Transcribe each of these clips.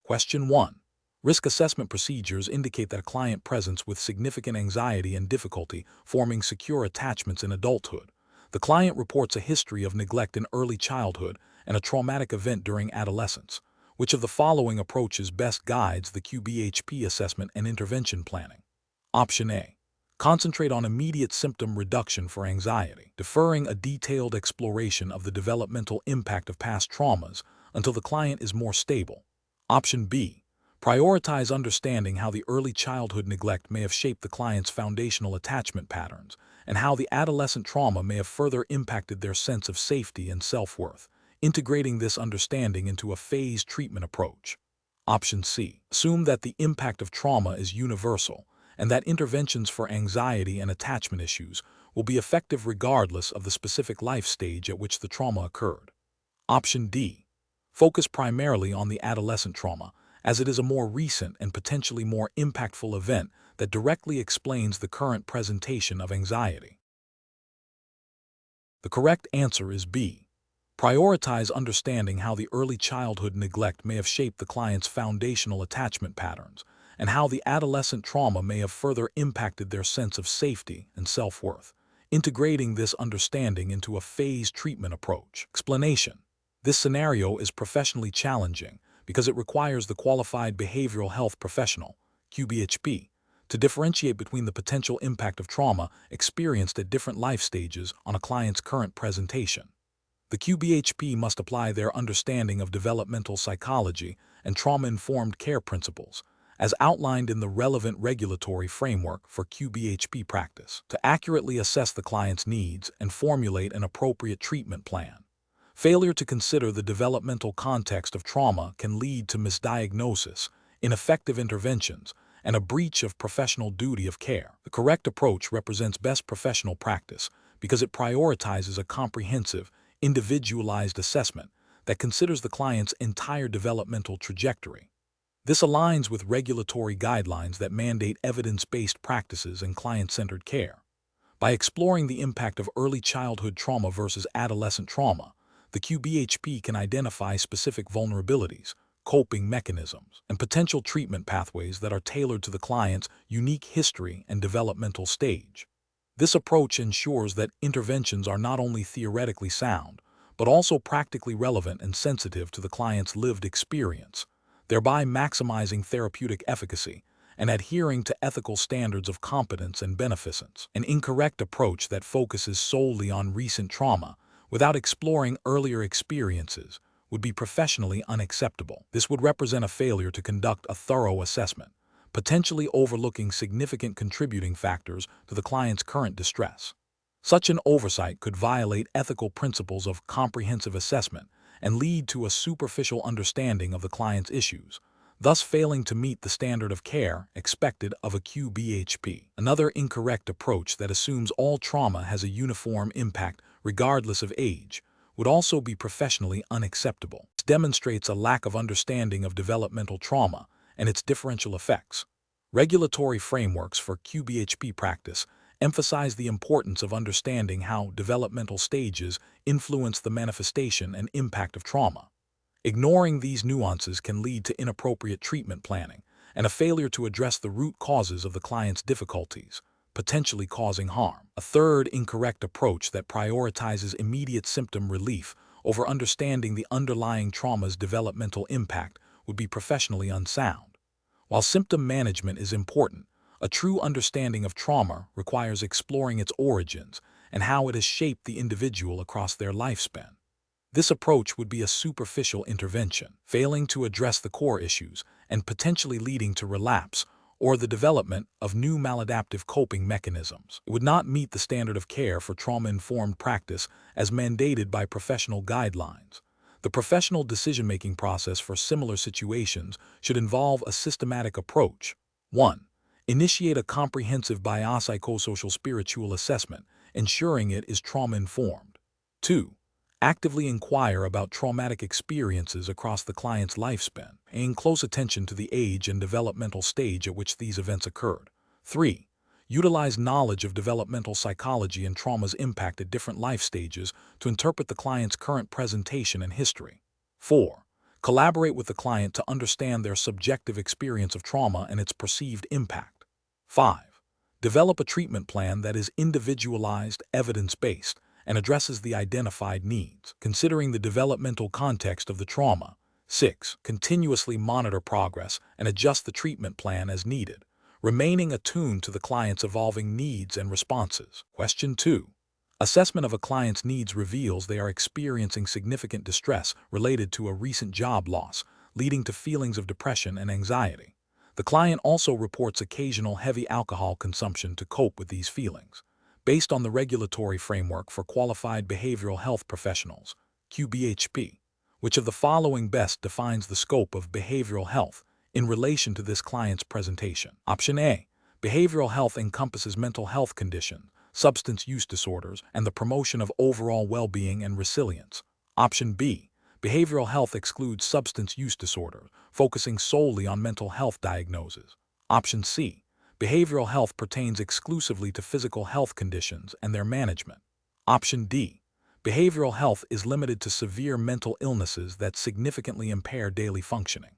Question 1. Risk assessment procedures indicate that a client presents with significant anxiety and difficulty forming secure attachments in adulthood. The client reports a history of neglect in early childhood and a traumatic event during adolescence. Which of the following approaches best guides the QBHP assessment and intervention planning? Option A. Concentrate on immediate symptom reduction for anxiety, deferring a detailed exploration of the developmental impact of past traumas until the client is more stable. Option B. Prioritize understanding how the early childhood neglect may have shaped the client's foundational attachment patterns and how the adolescent trauma may have further impacted their sense of safety and self-worth, integrating this understanding into a phased treatment approach. Option C. Assume that the impact of trauma is universal and that interventions for anxiety and attachment issues will be effective regardless of the specific life stage at which the trauma occurred. Option D. Focus primarily on the adolescent trauma, as it is a more recent and potentially more impactful event that directly explains the current presentation of anxiety. The correct answer is B. Prioritize understanding how the early childhood neglect may have shaped the client's foundational attachment patterns and how the adolescent trauma may have further impacted their sense of safety and self-worth, integrating this understanding into a phased treatment approach. Explanation. This scenario is professionally challenging because it requires the qualified behavioral health professional, QBHP, to differentiate between the potential impact of trauma experienced at different life stages on a client's current presentation. The QBHP must apply their understanding of developmental psychology and trauma-informed care principles, as outlined in the relevant regulatory framework for QBHP practice, to accurately assess the client's needs and formulate an appropriate treatment plan. Failure to consider the developmental context of trauma can lead to misdiagnosis, ineffective interventions, and a breach of professional duty of care. The correct approach represents best professional practice because it prioritizes a comprehensive, individualized assessment that considers the client's entire developmental trajectory. This aligns with regulatory guidelines that mandate evidence-based practices and client-centered care. By exploring the impact of early childhood trauma versus adolescent trauma, the QBHP can identify specific vulnerabilities, coping mechanisms, and potential treatment pathways that are tailored to the client's unique history and developmental stage. This approach ensures that interventions are not only theoretically sound, but also practically relevant and sensitive to the client's lived experience, thereby maximizing therapeutic efficacy and adhering to ethical standards of competence and beneficence. An incorrect approach that focuses solely on recent trauma without exploring earlier experiences would be professionally unacceptable. This would represent a failure to conduct a thorough assessment, potentially overlooking significant contributing factors to the client's current distress. Such an oversight could violate ethical principles of comprehensive assessment and lead to a superficial understanding of the client's issues, thus failing to meet the standard of care expected of a QBHP. Another incorrect approach that assumes all trauma has a uniform impact regardless of age would also be professionally unacceptable. This demonstrates a lack of understanding of developmental trauma and its differential effects. Regulatory frameworks for QBHP practice emphasize the importance of understanding how developmental stages influence the manifestation and impact of trauma. Ignoring these nuances can lead to inappropriate treatment planning and a failure to address the root causes of the client's difficulties, potentially causing harm. A third incorrect approach that prioritizes immediate symptom relief over understanding the underlying trauma's developmental impact would be professionally unsound. While symptom management is important, a true understanding of trauma requires exploring its origins and how it has shaped the individual across their lifespan. This approach would be a superficial intervention, failing to address the core issues and potentially leading to relapse or the development of new maladaptive coping mechanisms. It would not meet the standard of care for trauma-informed practice as mandated by professional guidelines. The professional decision-making process for similar situations should involve a systematic approach. 1. Initiate a comprehensive biopsychosocial spiritual assessment, ensuring it is trauma-informed. 2. Actively inquire about traumatic experiences across the client's lifespan, paying close attention to the age and developmental stage at which these events occurred. 3. Utilize knowledge of developmental psychology and trauma's impact at different life stages to interpret the client's current presentation and history. 4. Collaborate with the client to understand their subjective experience of trauma and its perceived impact. 5. Develop a treatment plan that is individualized, evidence-based, and addresses the identified needs, considering the developmental context of the trauma. 6. Continuously monitor progress and adjust the treatment plan as needed, remaining attuned to the client's evolving needs and responses. Question 2. Assessment of a client's needs reveals they are experiencing significant distress related to a recent job loss, leading to feelings of depression and anxiety. The client also reports occasional heavy alcohol consumption to cope with these feelings. Based on the Regulatory Framework for Qualified Behavioral Health Professionals, QBHP, which of the following best defines the scope of behavioral health in relation to this client's presentation? Option A. Behavioral health encompasses mental health conditions, substance use disorders, and the promotion of overall well-being and resilience. Option B. Behavioral health excludes substance use disorders, focusing solely on mental health diagnoses. Option C. Behavioral health pertains exclusively to physical health conditions and their management. Option D. Behavioral health is limited to severe mental illnesses that significantly impair daily functioning.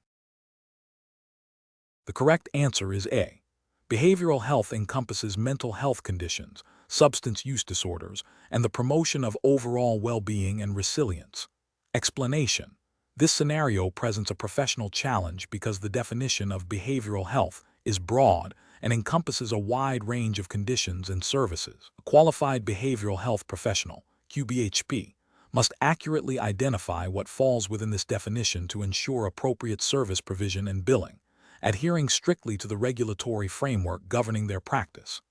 The correct answer is A. Behavioral health encompasses mental health conditions, substance use disorders, and the promotion of overall well-being and resilience. Explanation. This scenario presents a professional challenge because the definition of behavioral health is broad and encompasses a wide range of conditions and services. A qualified behavioral health professional, QBHP, must accurately identify what falls within this definition to ensure appropriate service provision and billing, adhering strictly to the regulatory framework governing their practice.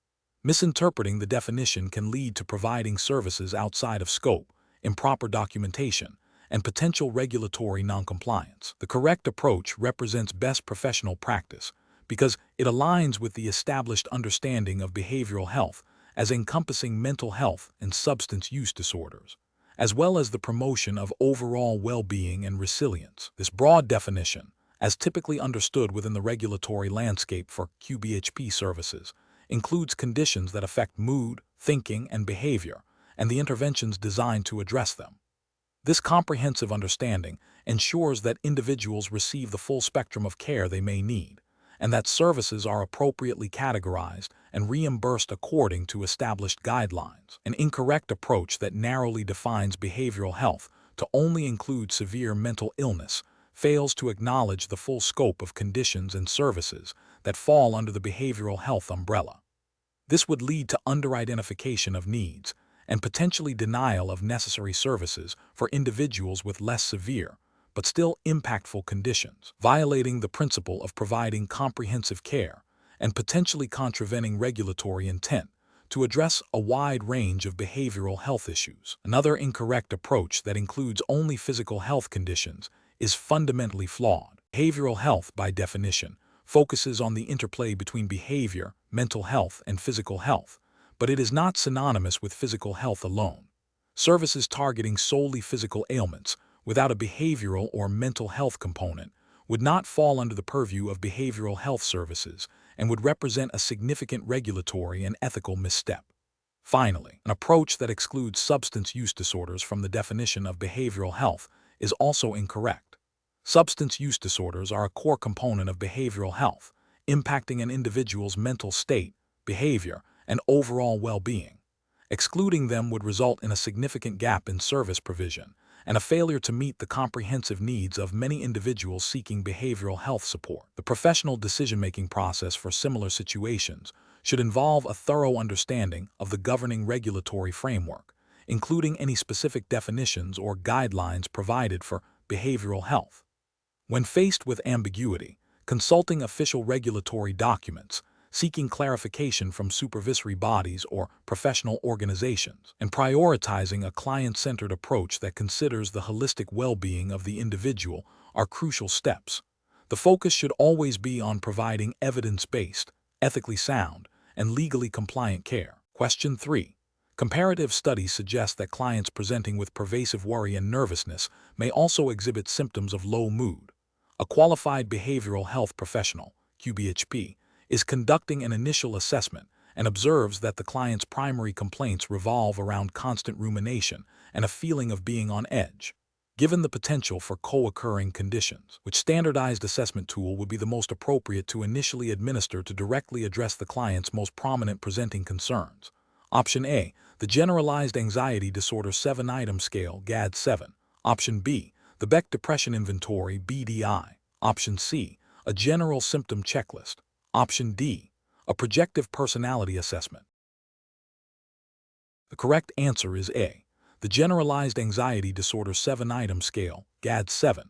Misinterpreting the definition can lead to providing services outside of scope, improper documentation, and potential regulatory noncompliance. The correct approach represents best professional practice because it aligns with the established understanding of behavioral health as encompassing mental health and substance use disorders, as well as the promotion of overall well-being and resilience. This broad definition, as typically understood within the regulatory landscape for QBHP services, includes conditions that affect mood, thinking, and behavior, and the interventions designed to address them. This comprehensive understanding ensures that individuals receive the full spectrum of care they may need, and that services are appropriately categorized and reimbursed according to established guidelines. An incorrect approach that narrowly defines behavioral health to only include severe mental illness fails to acknowledge the full scope of conditions and services that fall under the behavioral health umbrella. This would lead to under-identification of needs and potentially denial of necessary services for individuals with less severe but still impactful conditions, violating the principle of providing comprehensive care and potentially contravening regulatory intent to address a wide range of behavioral health issues. Another incorrect approach that includes only physical health conditions is fundamentally flawed. Behavioral health, by definition, focuses on the interplay between behavior, mental health, and physical health, but it is not synonymous with physical health alone. Services targeting solely physical ailments without a behavioral or mental health component would not fall under the purview of behavioral health services and would represent a significant regulatory and ethical misstep. Finally, an approach that excludes substance use disorders from the definition of behavioral health is also incorrect. Substance use disorders are a core component of behavioral health, impacting an individual's mental state, behavior, and overall well-being. Excluding them would result in a significant gap in service provision and a failure to meet the comprehensive needs of many individuals seeking behavioral health support. The professional decision-making process for similar situations should involve a thorough understanding of the governing regulatory framework, including any specific definitions or guidelines provided for behavioral health. When faced with ambiguity, consulting official regulatory documents, seeking clarification from supervisory bodies or professional organizations, and prioritizing a client-centered approach that considers the holistic well-being of the individual are crucial steps. The focus should always be on providing evidence-based, ethically sound, and legally compliant care. Question 3. Comparative studies suggest that clients presenting with pervasive worry and nervousness may also exhibit symptoms of low mood. A qualified behavioral health professional, QBHP, is conducting an initial assessment and observes that the client's primary complaints revolve around constant rumination and a feeling of being on edge. given the potential for co-occurring conditions. Which standardized assessment tool would be the most appropriate to initially administer to directly address the client's most prominent presenting concerns? Option A, the Generalized Anxiety Disorder 7-Item Scale, GAD-7. Option B, the Beck Depression Inventory, BDI. Option C, a General Symptom Checklist. Option D, a Projective Personality Assessment. The correct answer is A, the Generalized Anxiety Disorder 7-Item Scale, GAD-7.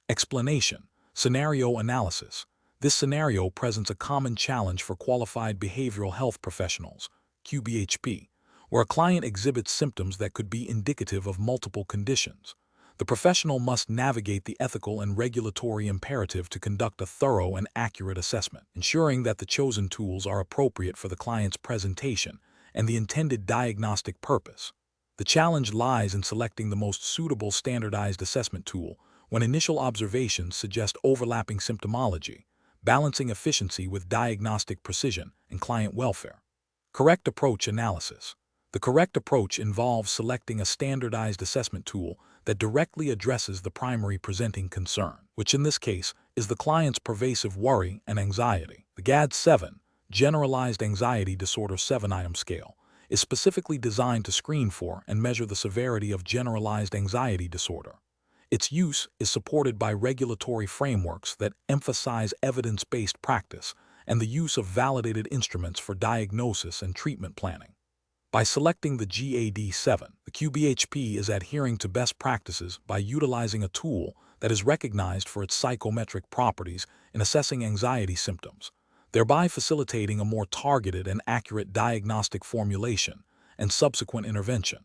Explanation: Scenario analysis. This scenario presents a common challenge for qualified behavioral health professionals, QBHP, where a client exhibits symptoms that could be indicative of multiple conditions. The professional must navigate the ethical and regulatory imperative to conduct a thorough and accurate assessment, ensuring that the chosen tools are appropriate for the client's presentation and the intended diagnostic purpose. The challenge lies in selecting the most suitable standardized assessment tool when initial observations suggest overlapping symptomology, balancing efficiency with diagnostic precision and client welfare. Correct approach analysis. The correct approach involves selecting a standardized assessment tool that directly addresses the primary presenting concern, which in this case is the client's pervasive worry and anxiety. The GAD-7, Generalized Anxiety Disorder 7-Item Scale, is specifically designed to screen for and measure the severity of generalized anxiety disorder. Its use is supported by regulatory frameworks that emphasize evidence-based practice and the use of validated instruments for diagnosis and treatment planning. By selecting the GAD-7, the QBHP is adhering to best practices by utilizing a tool that is recognized for its psychometric properties in assessing anxiety symptoms, thereby facilitating a more targeted and accurate diagnostic formulation and subsequent intervention.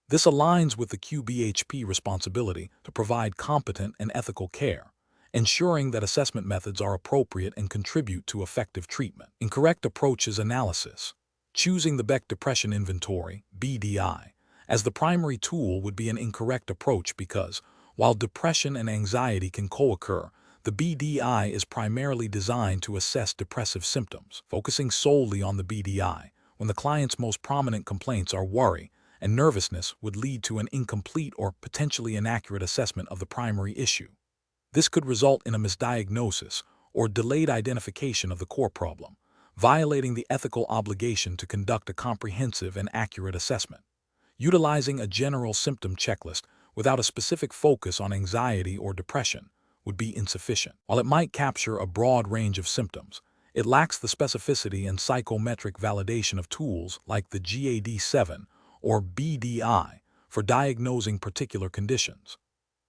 This aligns with the QBHP responsibility to provide competent and ethical care, ensuring that assessment methods are appropriate and contribute to effective treatment. Incorrect approaches analysis. Choosing the Beck Depression Inventory, BDI, as the primary tool would be an incorrect approach because, while depression and anxiety can co-occur, the BDI is primarily designed to assess depressive symptoms. Focusing solely on the BDI when the client's most prominent complaints are worry and nervousness would lead to an incomplete or potentially inaccurate assessment of the primary issue. This could result in a misdiagnosis or delayed identification of the core problem, violating the ethical obligation to conduct a comprehensive and accurate assessment. Utilizing a general symptom checklist without a specific focus on anxiety or depression would be insufficient. While it might capture a broad range of symptoms, it lacks the specificity and psychometric validation of tools like the GAD-7 or BDI for diagnosing particular conditions.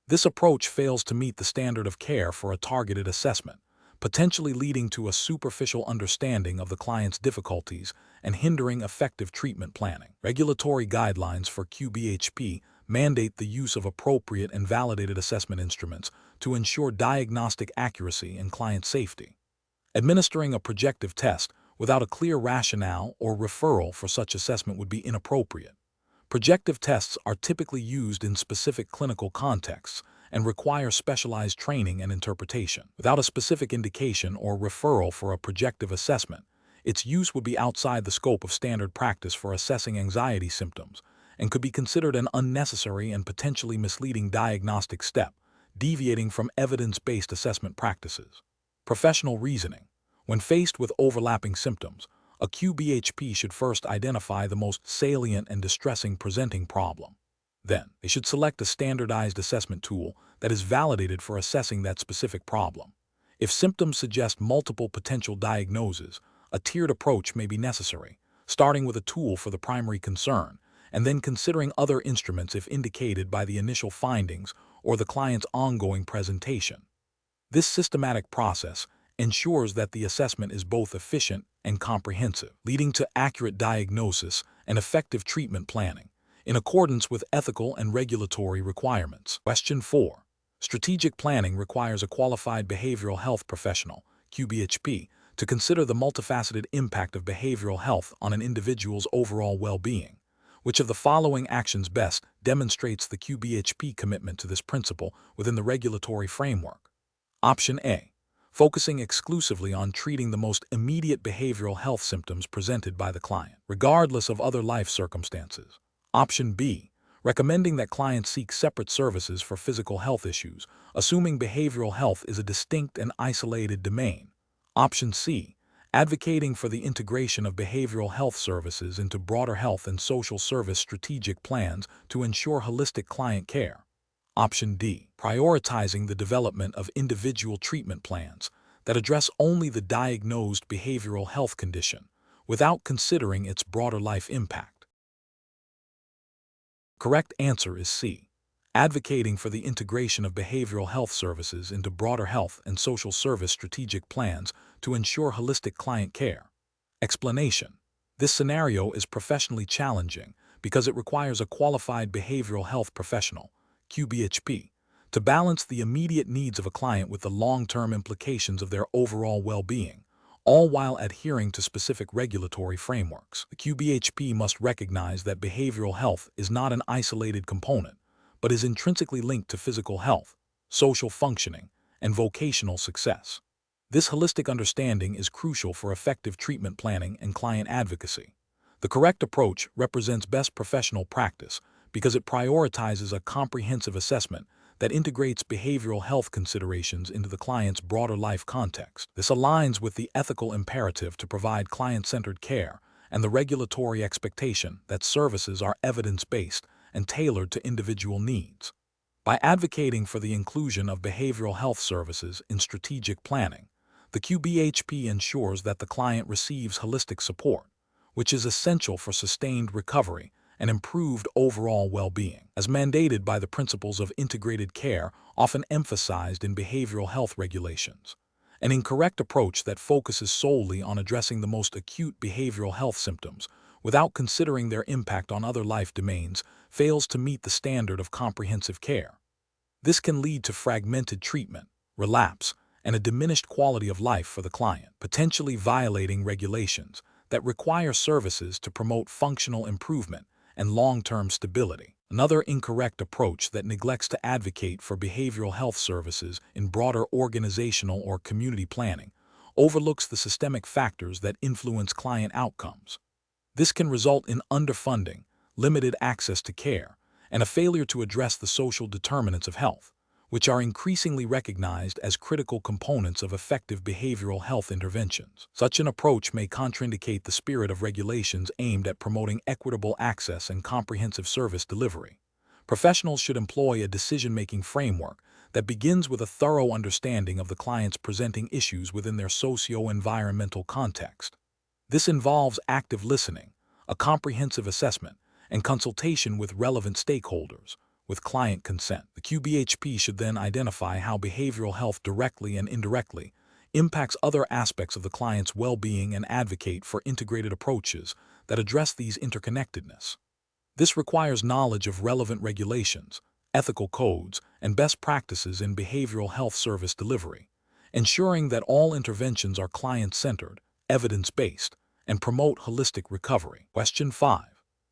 This approach fails to meet the standard of care for a targeted assessment, potentially leading to a superficial understanding of the client's difficulties and hindering effective treatment planning. Regulatory guidelines for QBHP mandate the use of appropriate and validated assessment instruments to ensure diagnostic accuracy and client safety. Administering a projective test without a clear rationale or referral for such assessment would be inappropriate. Projective tests are typically used in specific clinical contexts and require specialized training and interpretation. Without a specific indication or referral for a projective assessment, its use would be outside the scope of standard practice for assessing anxiety symptoms and could be considered an unnecessary and potentially misleading diagnostic step, deviating from evidence-based assessment practices. Professional reasoning. When faced with overlapping symptoms, a QBHP should first identify the most salient and distressing presenting problem. Then, they should select a standardized assessment tool that is validated for assessing that specific problem. If symptoms suggest multiple potential diagnoses, a tiered approach may be necessary, starting with a tool for the primary concern, and then considering other instruments if indicated by the initial findings or the client's ongoing presentation. This systematic process ensures that the assessment is both efficient and comprehensive, leading to accurate diagnosis and effective treatment planning, in accordance with ethical and regulatory requirements. Question 4. Strategic planning requires a qualified behavioral health professional, QBHP, to consider the multifaceted impact of behavioral health on an individual's overall well-being. Which of the following actions best demonstrates the QBHP commitment to this principle within the regulatory framework? Option A. Focusing exclusively on treating the most immediate behavioral health symptoms presented by the client, regardless of other life circumstances. Option B. recommending that clients seek separate services for physical health issues, assuming behavioral health is a distinct and isolated domain. Option C, advocating for the integration of behavioral health services into broader health and social service strategic plans to ensure holistic client care. Option D, prioritizing the development of individual treatment plans that address only the diagnosed behavioral health condition, without considering its broader life impact. Correct answer is C, advocating for the integration of behavioral health services into broader health and social service strategic plans to ensure holistic client care. Explanation: this scenario is professionally challenging because it requires a qualified behavioral health professional, QBHP, to balance the immediate needs of a client with the long-term implications of their overall well-being, all while adhering to specific regulatory frameworks. The QBHP must recognize that behavioral health is not an isolated component, but is intrinsically linked to physical health, social functioning, and vocational success. This holistic understanding is crucial for effective treatment planning and client advocacy. The correct approach represents best professional practice because it prioritizes a comprehensive assessment that integrates behavioral health considerations into the client's broader life context. This aligns with the ethical imperative to provide client-centered care and the regulatory expectation that services are evidence-based and tailored to individual needs. By advocating for the inclusion of behavioral health services in strategic planning, the QBHP ensures that the client receives holistic support, which is essential for sustained recovery and improved overall well-being, as mandated by the principles of integrated care often emphasized in behavioral health regulations. An incorrect approach that focuses solely on addressing the most acute behavioral health symptoms without considering their impact on other life domains fails to meet the standard of comprehensive care. This can lead to fragmented treatment, relapse, and a diminished quality of life for the client, potentially violating regulations that require services to promote functional improvement and long-term stability. Another incorrect approach that neglects to advocate for behavioral health services in broader organizational or community planning overlooks the systemic factors that influence client outcomes. This can result in underfunding, limited access to care, and a failure to address the social determinants of health, which are increasingly recognized as critical components of effective behavioral health interventions. Such an approach may contraindicate the spirit of regulations aimed at promoting equitable access and comprehensive service delivery. Professionals should employ a decision-making framework that begins with a thorough understanding of the client's presenting issues within their socio-environmental context. This involves active listening, a comprehensive assessment, and consultation with relevant stakeholders, with client consent. The QBHP should then identify how behavioral health directly and indirectly impacts other aspects of the client's well-being and advocate for integrated approaches that address these interconnectedness. This requires knowledge of relevant regulations, ethical codes, and best practices in behavioral health service delivery, ensuring that all interventions are client-centered, evidence-based, and promote holistic recovery. Question 5.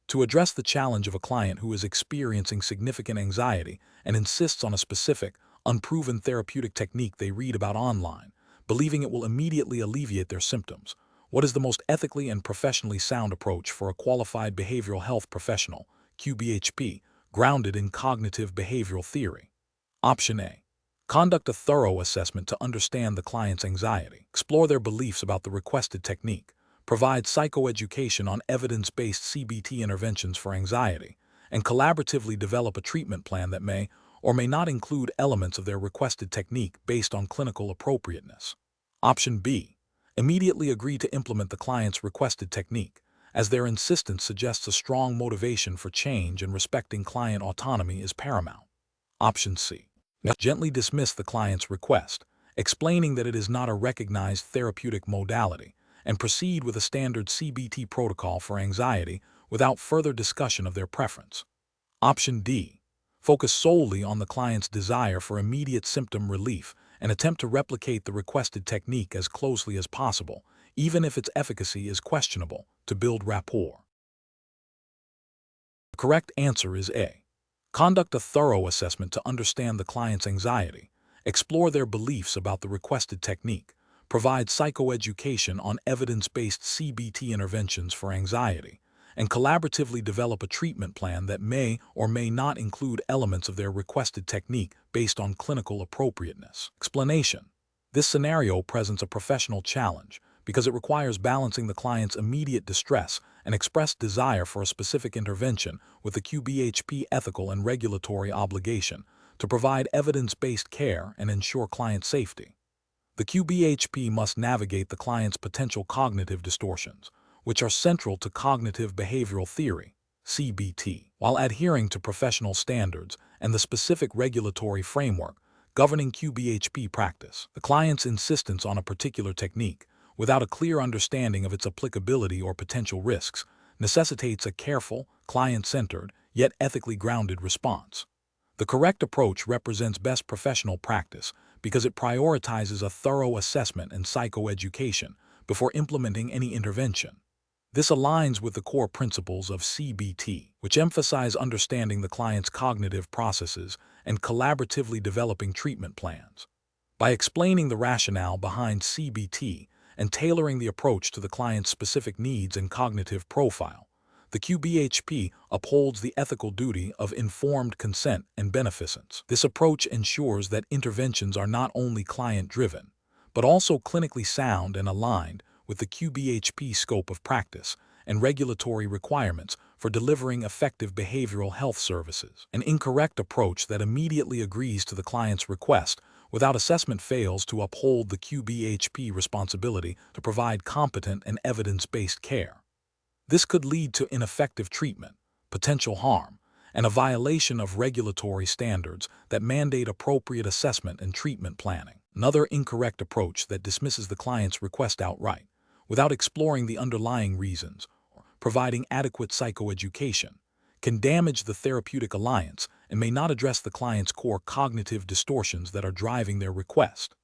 To address the challenge of a client who is experiencing significant anxiety and insists on a specific, unproven therapeutic technique they read about online, believing it will immediately alleviate their symptoms, what is the most ethically and professionally sound approach for a qualified behavioral health professional, QBHP, grounded in cognitive behavioral theory? Option A. Conduct a thorough assessment to understand the client's anxiety. Explore their beliefs about the requested technique. Provide psychoeducation on evidence-based CBT interventions for anxiety, and collaboratively develop a treatment plan that may or may not include elements of their requested technique based on clinical appropriateness. Option B. Immediately agree to implement the client's requested technique, as their insistence suggests a strong motivation for change and respecting client autonomy is paramount. Option C. Gently dismiss the client's request, explaining that it is not a recognized therapeutic modality, and proceed with a standard CBT protocol for anxiety without further discussion of their preference. Option D. Focus solely on the client's desire for immediate symptom relief and attempt to replicate the requested technique as closely as possible, even if its efficacy is questionable, to build rapport. The correct answer is A. Conduct a thorough assessment to understand the client's anxiety, explore their beliefs about the requested technique, provide psychoeducation on evidence-based CBT interventions for anxiety, and collaboratively develop a treatment plan that may or may not include elements of their requested technique based on clinical appropriateness. Explanation: this scenario presents a professional challenge because it requires balancing the client's immediate distress and expressed desire for a specific intervention with the QBHP ethical and regulatory obligation to provide evidence-based care and ensure client safety. The QBHP must navigate the client's potential cognitive distortions, which are central to cognitive behavioral theory, CBT, while adhering to professional standards and the specific regulatory framework governing QBHP practice. The client's insistence on a particular technique, without a clear understanding of its applicability or potential risks, necessitates a careful, client-centered, yet ethically grounded response. The correct approach represents best professional practice because it prioritizes a thorough assessment and psychoeducation before implementing any intervention. This aligns with the core principles of CBT, which emphasize understanding the client's cognitive processes and collaboratively developing treatment plans. By explaining the rationale behind CBT and tailoring the approach to the client's specific needs and cognitive profile, the QBHP upholds the ethical duty of informed consent and beneficence. This approach ensures that interventions are not only client-driven, but also clinically sound and aligned with the QBHP scope of practice and regulatory requirements for delivering effective behavioral health services. An incorrect approach that immediately agrees to the client's request without assessment fails to uphold the QBHP responsibility to provide competent and evidence-based care. This could lead to ineffective treatment, potential harm, and a violation of regulatory standards that mandate appropriate assessment and treatment planning. Another incorrect approach that dismisses the client's request outright, without exploring the underlying reasons or providing adequate psychoeducation, can damage the therapeutic alliance and may not address the client's core cognitive distortions that are driving their request.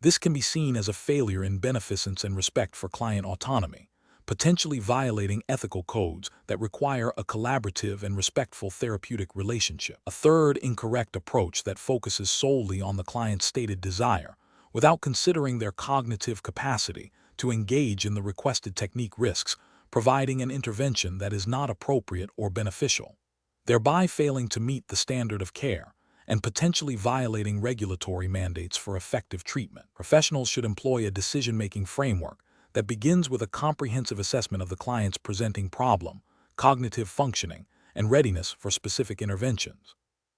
This can be seen as a failure in beneficence and respect for client autonomy, potentially violating ethical codes that require a collaborative and respectful therapeutic relationship. A third incorrect approach that focuses solely on the client's stated desire, without considering their cognitive capacity to engage in the requested technique risks, providing an intervention that is not appropriate or beneficial, thereby failing to meet the standard of care and potentially violating regulatory mandates for effective treatment. Professionals should employ a decision-making framework that begins with a comprehensive assessment of the client's presenting problem, cognitive functioning, and readiness for specific interventions.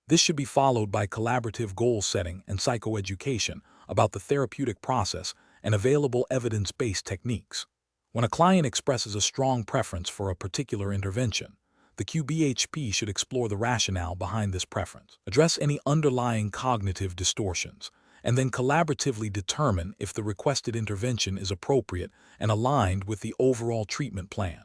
This should be followed by collaborative goal setting and psychoeducation about the therapeutic process and available evidence-based techniques. When a client expresses a strong preference for a particular intervention, the QBHP should explore the rationale behind this preference, address any underlying cognitive distortions, and then collaboratively determine if the requested intervention is appropriate and aligned with the overall treatment plan.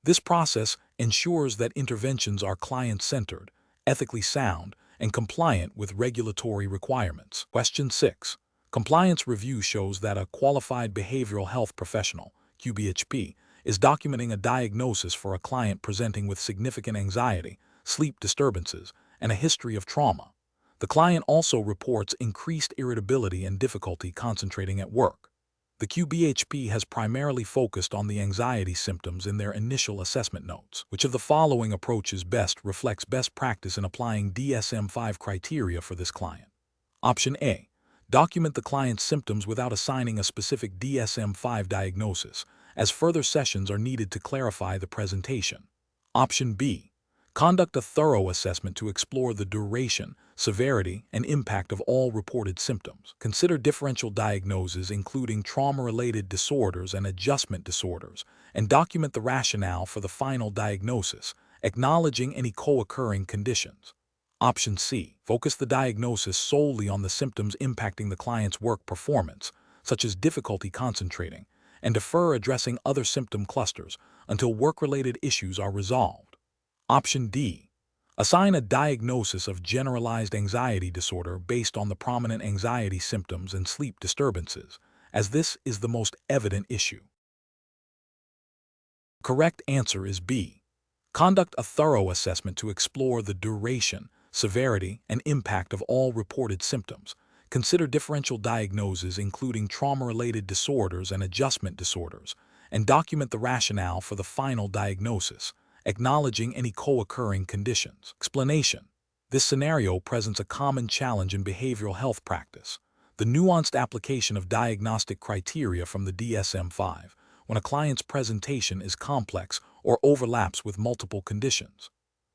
This process ensures that interventions are client-centered, ethically sound, and compliant with regulatory requirements. Question 6. Compliance review shows that a qualified behavioral health professional, QBHP, is documenting a diagnosis for a client presenting with significant anxiety, sleep disturbances, and a history of trauma. The client also reports increased irritability and difficulty concentrating at work. The QBHP has primarily focused on the anxiety symptoms in their initial assessment notes. Which of the following approaches best reflects best practice in applying DSM-5 criteria for this client? Option A. Document the client's symptoms without assigning a specific DSM-5 diagnosis, as further sessions are needed to clarify the presentation. Option B. Conduct a thorough assessment to explore the duration, severity, and impact of all reported symptoms. Consider differential diagnoses including trauma-related disorders and adjustment disorders, and document the rationale for the final diagnosis, acknowledging any co-occurring conditions. Option C. Focus the diagnosis solely on the symptoms impacting the client's work performance, such as difficulty concentrating, and defer addressing other symptom clusters until work-related issues are resolved. Option D. Assign a diagnosis of generalized anxiety disorder based on the prominent anxiety symptoms and sleep disturbances, as this is the most evident issue. The correct answer is B. Conduct a thorough assessment to explore the duration, severity, and impact of all reported symptoms. Consider differential diagnoses including trauma-related disorders and adjustment disorders, and document the rationale for the final diagnosis, acknowledging any co-occurring conditions. Explanation. This scenario presents a common challenge in behavioral health practice: the nuanced application of diagnostic criteria from the DSM-5 when a client's presentation is complex or overlaps with multiple conditions.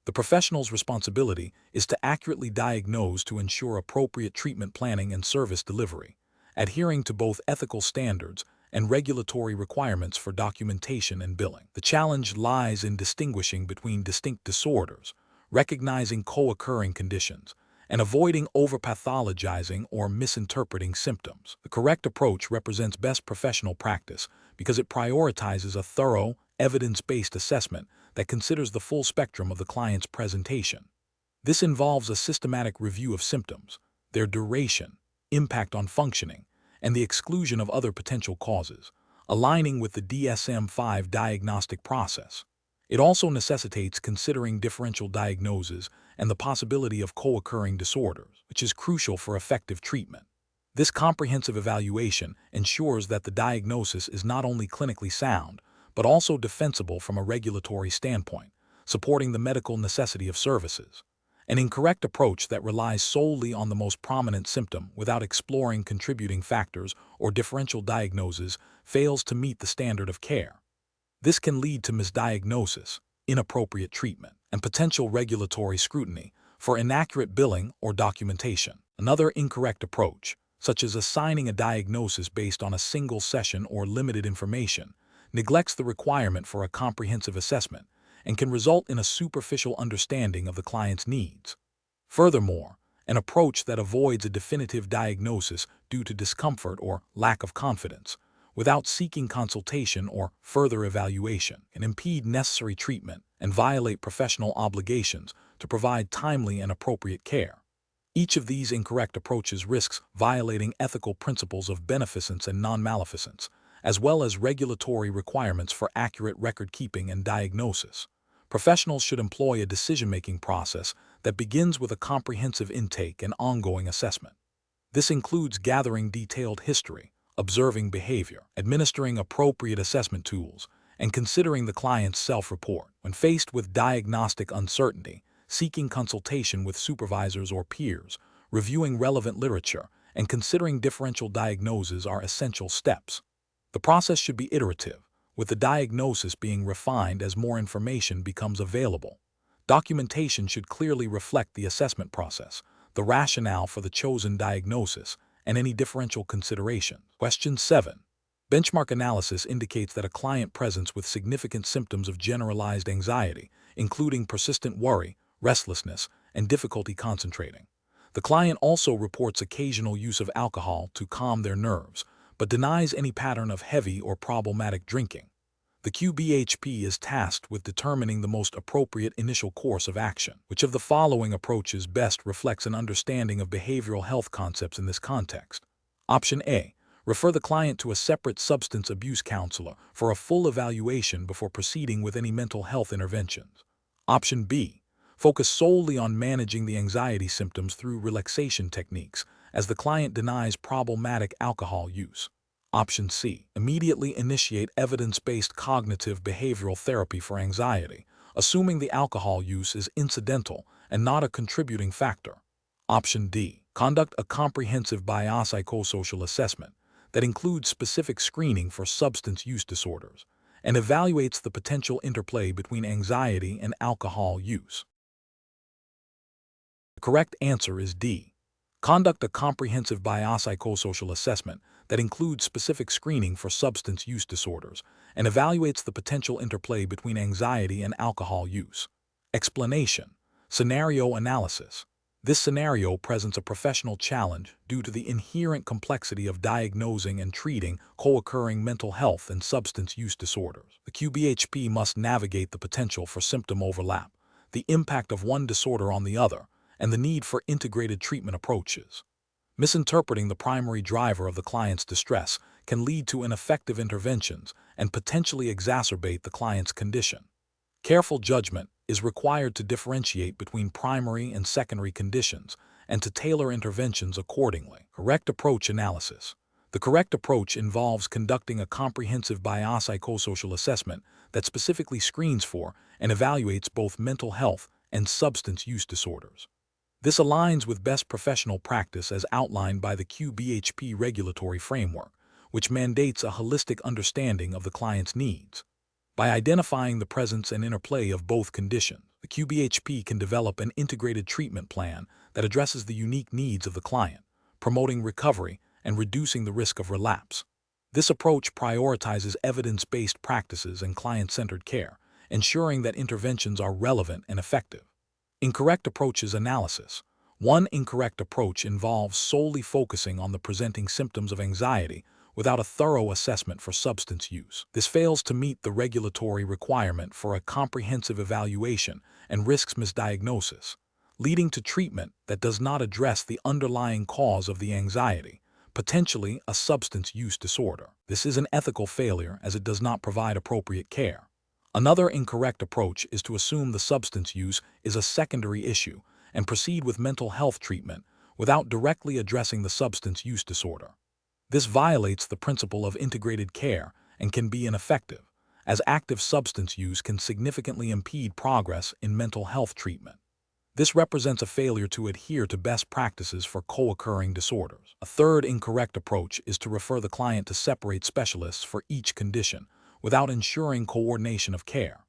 The professional's responsibility is to accurately diagnose to ensure appropriate treatment planning and service delivery, adhering to both ethical standards and regulatory requirements for documentation and billing. The challenge lies in distinguishing between distinct disorders, recognizing co-occurring conditions, and avoiding overpathologizing or misinterpreting symptoms. The correct approach represents best professional practice because it prioritizes a thorough, evidence-based assessment that considers the full spectrum of the client's presentation. This involves a systematic review of symptoms, their duration, impact on functioning, and the exclusion of other potential causes, aligning with the DSM-5 diagnostic process. It also necessitates considering differential diagnoses and the possibility of co-occurring disorders, which is crucial for effective treatment. This comprehensive evaluation ensures that the diagnosis is not only clinically sound, but also defensible from a regulatory standpoint, supporting the medical necessity of services. An incorrect approach that relies solely on the most prominent symptom without exploring contributing factors or differential diagnoses fails to meet the standard of care. This can lead to misdiagnosis, inappropriate treatment, and potential regulatory scrutiny for inaccurate billing or documentation. Another incorrect approach, such as assigning a diagnosis based on a single session or limited information, neglects the requirement for a comprehensive assessment and can result in a superficial understanding of the client's needs. Furthermore, an approach that avoids a definitive diagnosis due to discomfort or lack of confidence, without seeking consultation or further evaluation, can impede necessary treatment and violate professional obligations to provide timely and appropriate care. Each of these incorrect approaches risks violating ethical principles of beneficence and non-maleficence, as well as regulatory requirements for accurate record-keeping and diagnosis. Professionals should employ a decision-making process that begins with a comprehensive intake and ongoing assessment. This includes gathering detailed history, observing behavior, administering appropriate assessment tools, and considering the client's self-report. When faced with diagnostic uncertainty, seeking consultation with supervisors or peers, reviewing relevant literature, and considering differential diagnoses are essential steps. The process should be iterative, with the diagnosis being refined as more information becomes available. Documentation should clearly reflect the assessment process, the rationale for the chosen diagnosis, and any differential consideration. Question 7. Benchmark analysis indicates that a client presents with significant symptoms of generalized anxiety, including persistent worry, restlessness, and difficulty concentrating. The client also reports occasional use of alcohol to calm their nerves, but denies any pattern of heavy or problematic drinking. The QBHP is tasked with determining the most appropriate initial course of action. Which of the following approaches best reflects an understanding of behavioral health concepts in this context? Option A. Refer the client to a separate substance abuse counselor for a full evaluation before proceeding with any mental health interventions. Option B. Focus solely on managing the anxiety symptoms through relaxation techniques, as the client denies problematic alcohol use. Option C. Immediately initiate evidence-based cognitive behavioral therapy for anxiety, assuming the alcohol use is incidental and not a contributing factor. Option D. Conduct a comprehensive biopsychosocial assessment that includes specific screening for substance use disorders and evaluates the potential interplay between anxiety and alcohol use. The correct answer is D. Conduct a comprehensive biopsychosocial assessment that includes specific screening for substance use disorders and evaluates the potential interplay between anxiety and alcohol use. Explanation. Scenario analysis. This scenario presents a professional challenge due to the inherent complexity of diagnosing and treating co-occurring mental health and substance use disorders. The QBHP must navigate the potential for symptom overlap, the impact of one disorder on the other, and the need for integrated treatment approaches. Misinterpreting the primary driver of the client's distress can lead to ineffective interventions and potentially exacerbate the client's condition. Careful judgment is required to differentiate between primary and secondary conditions and to tailor interventions accordingly. Correct approach analysis. The correct approach involves conducting a comprehensive biopsychosocial assessment that specifically screens for and evaluates both mental health and substance use disorders. This aligns with best professional practice as outlined by the QBHP regulatory framework, which mandates a holistic understanding of the client's needs. By identifying the presence and interplay of both conditions, the QBHP can develop an integrated treatment plan that addresses the unique needs of the client, promoting recovery and reducing the risk of relapse. This approach prioritizes evidence-based practices and client-centered care, ensuring that interventions are relevant and effective. Incorrect approaches analysis. One incorrect approach involves solely focusing on the presenting symptoms of anxiety without a thorough assessment for substance use. This fails to meet the regulatory requirement for a comprehensive evaluation and risks misdiagnosis, leading to treatment that does not address the underlying cause of the anxiety, potentially a substance use disorder. This is an ethical failure as it does not provide appropriate care. Another incorrect approach is to assume the substance use is a secondary issue and proceed with mental health treatment without directly addressing the substance use disorder. This violates the principle of integrated care and can be ineffective, as active substance use can significantly impede progress in mental health treatment. This represents a failure to adhere to best practices for co-occurring disorders. A third incorrect approach is to refer the client to separate specialists for each condition without ensuring coordination of care.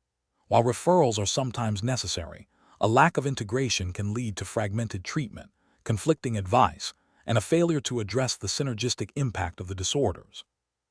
While referrals are sometimes necessary, a lack of integration can lead to fragmented treatment, conflicting advice, and a failure to address the synergistic impact of the disorders.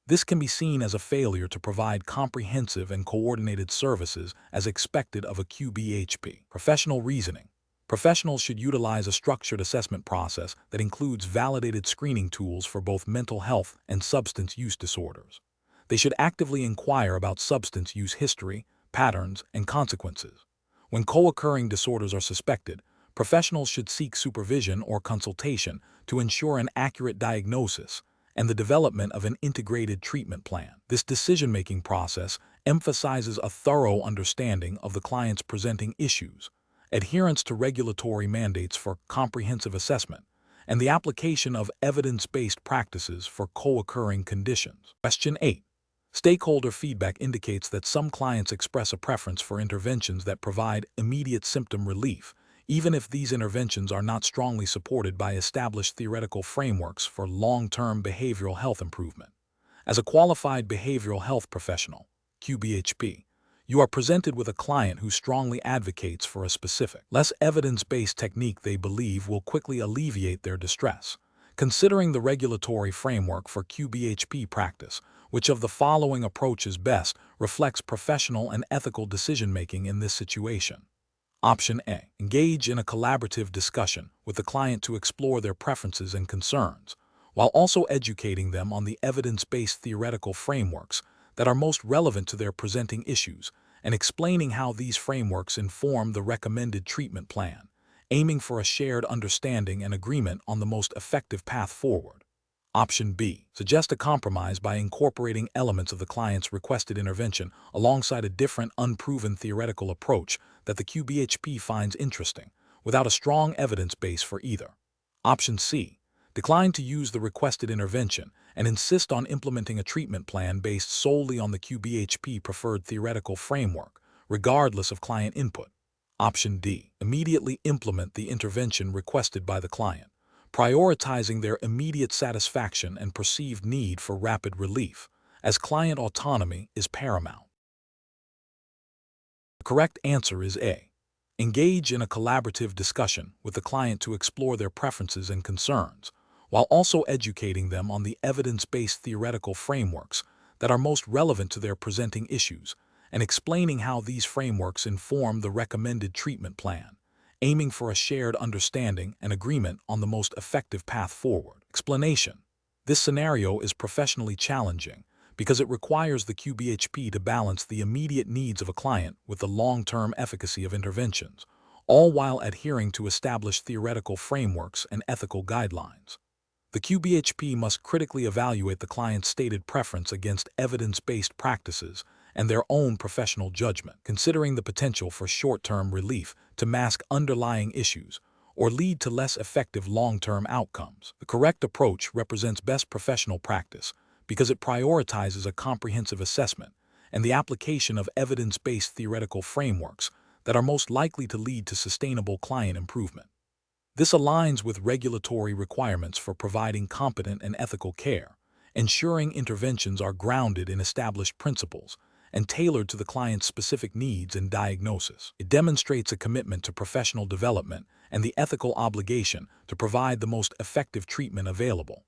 This can be seen as a failure to provide comprehensive and coordinated services as expected of a QBHP. Professional reasoning. Professionals should utilize a structured assessment process that includes validated screening tools for both mental health and substance use disorders. They should actively inquire about substance use history, patterns, and consequences. When co-occurring disorders are suspected, professionals should seek supervision or consultation to ensure an accurate diagnosis and the development of an integrated treatment plan. This decision-making process emphasizes a thorough understanding of the client's presenting issues, adherence to regulatory mandates for comprehensive assessment, and the application of evidence-based practices for co-occurring conditions. Question 8. Stakeholder feedback indicates that some clients express a preference for interventions that provide immediate symptom relief, even if these interventions are not strongly supported by established theoretical frameworks for long-term behavioral health improvement. As a qualified behavioral health professional, QBHP, you are presented with a client who strongly advocates for a specific, less evidence-based technique they believe will quickly alleviate their distress. Considering the regulatory framework for QBHP practice, which of the following approaches best reflects professional and ethical decision-making in this situation? Option A. Engage in a collaborative discussion with the client to explore their preferences and concerns, while also educating them on the evidence-based theoretical frameworks that are most relevant to their presenting issues and explaining how these frameworks inform the recommended treatment plan, aiming for a shared understanding and agreement on the most effective path forward. Option B. Suggest a compromise by incorporating elements of the client's requested intervention alongside a different, unproven theoretical approach that the QBHP finds interesting, without a strong evidence base for either. Option C. Decline to use the requested intervention and insist on implementing a treatment plan based solely on the QBHP preferred theoretical framework, regardless of client input. Option D. Immediately implement the intervention requested by the client, prioritizing their immediate satisfaction and perceived need for rapid relief, as client autonomy is paramount. The correct answer is A. Engage in a collaborative discussion with the client to explore their preferences and concerns, while also educating them on the evidence-based theoretical frameworks that are most relevant to their presenting issues, and explaining how these frameworks inform the recommended treatment plan, aiming for a shared understanding and agreement on the most effective path forward. Explanation. This scenario is professionally challenging because it requires the QBHP to balance the immediate needs of a client with the long-term efficacy of interventions, all while adhering to established theoretical frameworks and ethical guidelines. The QBHP must critically evaluate the client's stated preference against evidence-based practices and their own professional judgment, considering the potential for short-term relief to mask underlying issues or lead to less effective long-term outcomes. The correct approach represents best professional practice because it prioritizes a comprehensive assessment and the application of evidence-based theoretical frameworks that are most likely to lead to sustainable client improvement. This aligns with regulatory requirements for providing competent and ethical care, ensuring interventions are grounded in established principles and tailored to the client's specific needs and diagnosis. It demonstrates a commitment to professional development and the ethical obligation to provide the most effective treatment available.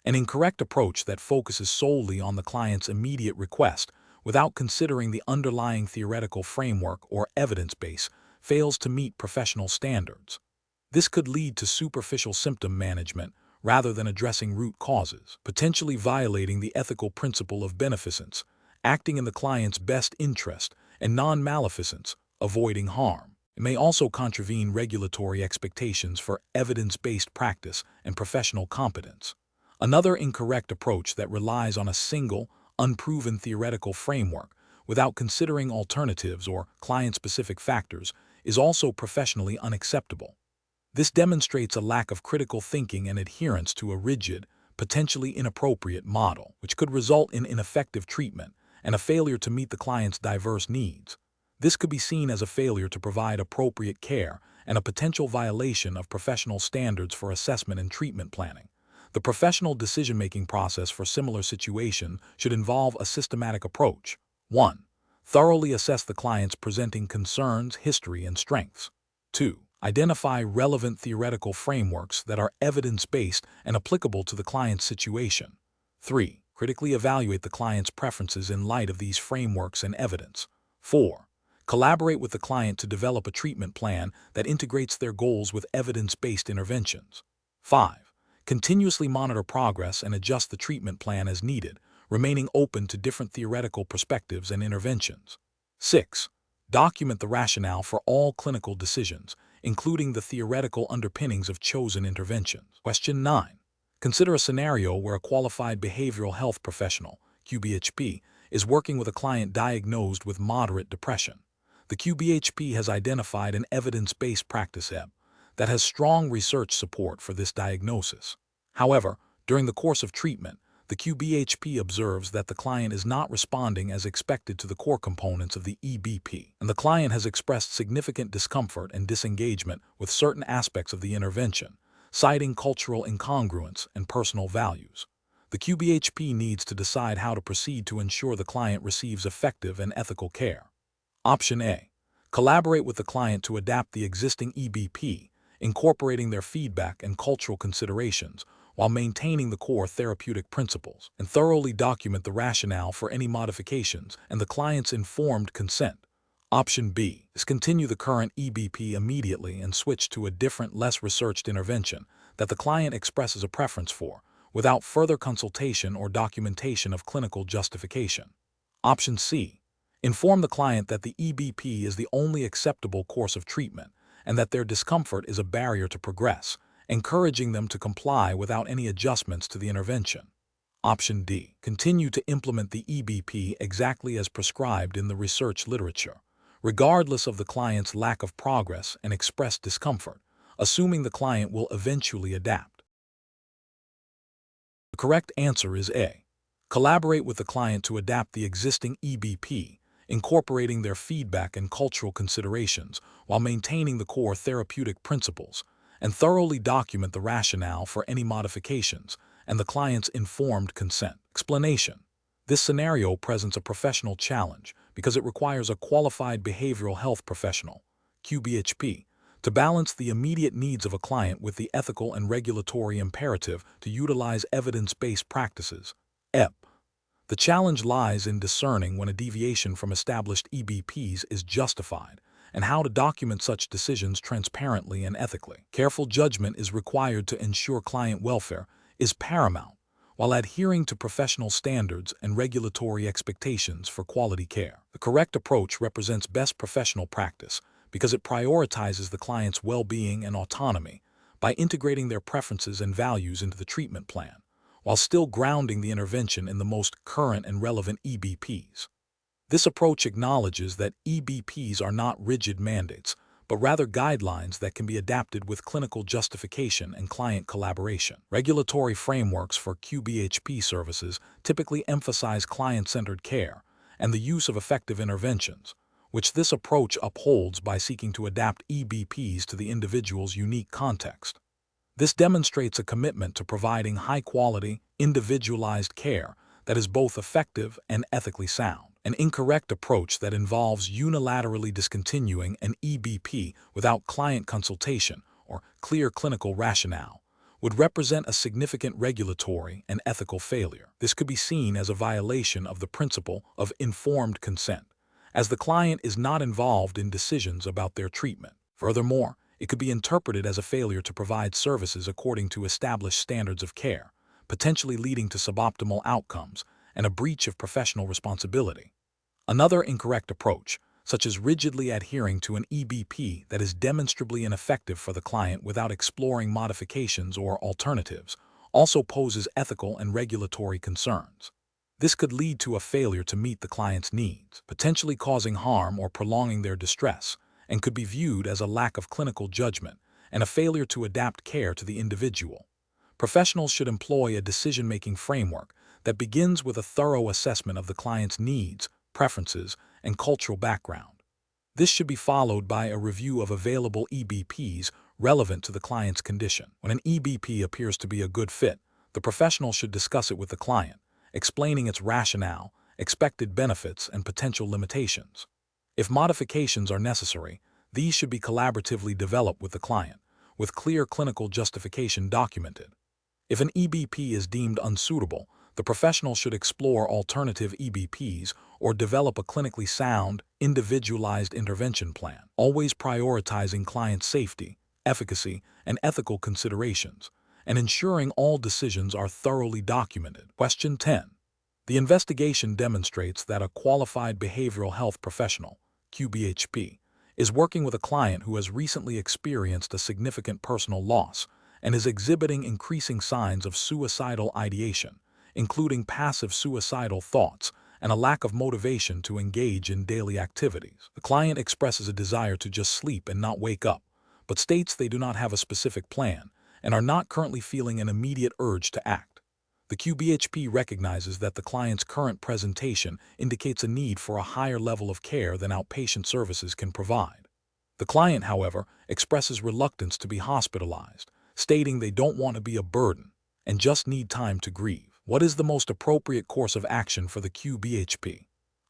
An incorrect approach that focuses solely on the client's immediate request without considering the underlying theoretical framework or evidence base fails to meet professional standards. This could lead to superficial symptom management rather than addressing root causes, potentially violating the ethical principle of beneficence, acting in the client's best interest, and non-maleficence, avoiding harm. It may also contravene regulatory expectations for evidence-based practice and professional competence. Another incorrect approach that relies on a single, unproven theoretical framework without considering alternatives or client-specific factors is also professionally unacceptable. This demonstrates a lack of critical thinking and adherence to a rigid, potentially inappropriate model, which could result in ineffective treatment and a failure to meet the client's diverse needs. This could be seen as a failure to provide appropriate care and a potential violation of professional standards for assessment and treatment planning. The professional decision-making process for similar situations should involve a systematic approach. 1. Thoroughly assess the client's presenting concerns, history, and strengths. 2. Identify relevant theoretical frameworks that are evidence-based and applicable to the client's situation. 3. Critically evaluate the client's preferences in light of these frameworks and evidence. 4. Collaborate with the client to develop a treatment plan that integrates their goals with evidence-based interventions. 5. Continuously monitor progress and adjust the treatment plan as needed, remaining open to different theoretical perspectives and interventions. 6. Document the rationale for all clinical decisions, including the theoretical underpinnings of chosen interventions. Question 9. Consider a scenario where a qualified behavioral health professional, QBHP, is working with a client diagnosed with moderate depression. The QBHP has identified an evidence-based practice that has strong research support for this diagnosis. However, during the course of treatment, the QBHP observes that the client is not responding as expected to the core components of the EBP, and the client has expressed significant discomfort and disengagement with certain aspects of the intervention, citing cultural incongruence and personal values. The QBHP needs to decide how to proceed to ensure the client receives effective and ethical care. Option A. Collaborate with the client to adapt the existing EBP, incorporating their feedback and cultural considerations while maintaining the core therapeutic principles, and thoroughly document the rationale for any modifications and the client's informed consent. Option B. Discontinue the current EBP immediately and switch to a different, less researched intervention that the client expresses a preference for, without further consultation or documentation of clinical justification. Option C. Inform the client that the EBP is the only acceptable course of treatment and that their discomfort is a barrier to progress, encouraging them to comply without any adjustments to the intervention. Option D. Continue to implement the EBP exactly as prescribed in the research literature, regardless of the client's lack of progress and expressed discomfort, assuming the client will eventually adapt. The correct answer is A. Collaborate with the client to adapt the existing EBP, incorporating their feedback and cultural considerations while maintaining the core therapeutic principles, and thoroughly document the rationale for any modifications and the client's informed consent. Explanation. This scenario presents a professional challenge because it requires a qualified behavioral health professional, QBHP, to balance the immediate needs of a client with the ethical and regulatory imperative to utilize evidence-based practices, EP. The challenge lies in discerning when a deviation from established EBPs is justified and how to document such decisions transparently and ethically. Careful judgment is required to ensure client welfare is paramount, while adhering to professional standards and regulatory expectations for quality care. The correct approach represents best professional practice because it prioritizes the client's well-being and autonomy by integrating their preferences and values into the treatment plan, while still grounding the intervention in the most current and relevant EBPs. This approach acknowledges that EBPs are not rigid mandates, but rather guidelines that can be adapted with clinical justification and client collaboration. Regulatory frameworks for QBHP services typically emphasize client-centered care and the use of effective interventions, which this approach upholds by seeking to adapt EBPs to the individual's unique context. This demonstrates a commitment to providing high-quality, individualized care that is both effective and ethically sound. An incorrect approach that involves unilaterally discontinuing an EBP without client consultation or clear clinical rationale would represent a significant regulatory and ethical failure. This could be seen as a violation of the principle of informed consent, as the client is not involved in decisions about their treatment. Furthermore, it could be interpreted as a failure to provide services according to established standards of care, potentially leading to suboptimal outcomes and a breach of professional responsibility. Another incorrect approach, such as rigidly adhering to an EBP that is demonstrably ineffective for the client without exploring modifications or alternatives, also poses ethical and regulatory concerns. This could lead to a failure to meet the client's needs, potentially causing harm or prolonging their distress, and could be viewed as a lack of clinical judgment and a failure to adapt care to the individual. Professionals should employ a decision-making framework that begins with a thorough assessment of the client's needs, preferences, and cultural background. This should be followed by a review of available EBPs relevant to the client's condition. When an EBP appears to be a good fit, the professional should discuss it with the client, explaining its rationale, expected benefits, and potential limitations. If modifications are necessary, these should be collaboratively developed with the client, with clear clinical justification documented. If an EBP is deemed unsuitable, the professional should explore alternative EBPs or develop a clinically sound, individualized intervention plan, always prioritizing client safety, efficacy, and ethical considerations, and ensuring all decisions are thoroughly documented. Question 10. The investigation demonstrates that a qualified behavioral health professional, QBHP, is working with a client who has recently experienced a significant personal loss and is exhibiting increasing signs of suicidal ideation, including passive suicidal thoughts and a lack of motivation to engage in daily activities. The client expresses a desire to just sleep and not wake up, but states they do not have a specific plan and are not currently feeling an immediate urge to act. The QBHP recognizes that the client's current presentation indicates a need for a higher level of care than outpatient services can provide. The client, however, expresses reluctance to be hospitalized, stating they don't want to be a burden and just need time to grieve. What is the most appropriate course of action for the QBHP?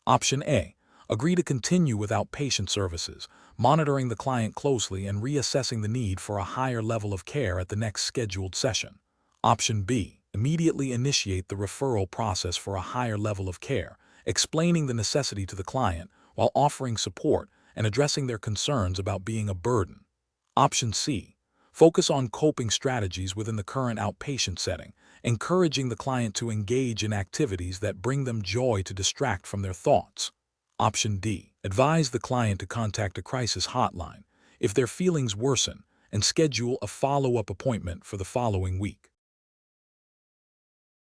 Option A. Agree to continue with outpatient services, monitoring the client closely and reassessing the need for a higher level of care at the next scheduled session. Option B. Immediately initiate the referral process for a higher level of care, explaining the necessity to the client while offering support and addressing their concerns about being a burden. Option C. Focus on coping strategies within the current outpatient setting, encouraging the client to engage in activities that bring them joy to distract from their thoughts. Option D. Advise the client to contact a crisis hotline if their feelings worsen and schedule a follow-up appointment for the following week.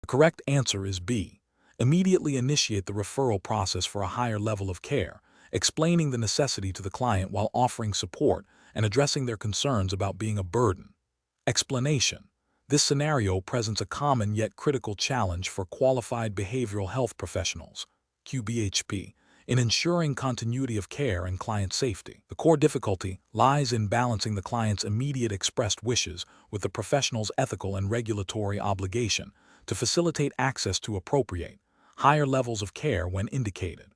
The correct answer is B. Immediately initiate the referral process for a higher level of care, explaining the necessity to the client while offering support and addressing their concerns about being a burden. Explanation. This scenario presents a common yet critical challenge for qualified behavioral health professionals, QBHP, in ensuring continuity of care and client safety. The core difficulty lies in balancing the client's immediate expressed wishes with the professional's ethical and regulatory obligation to facilitate access to appropriate, higher levels of care when indicated.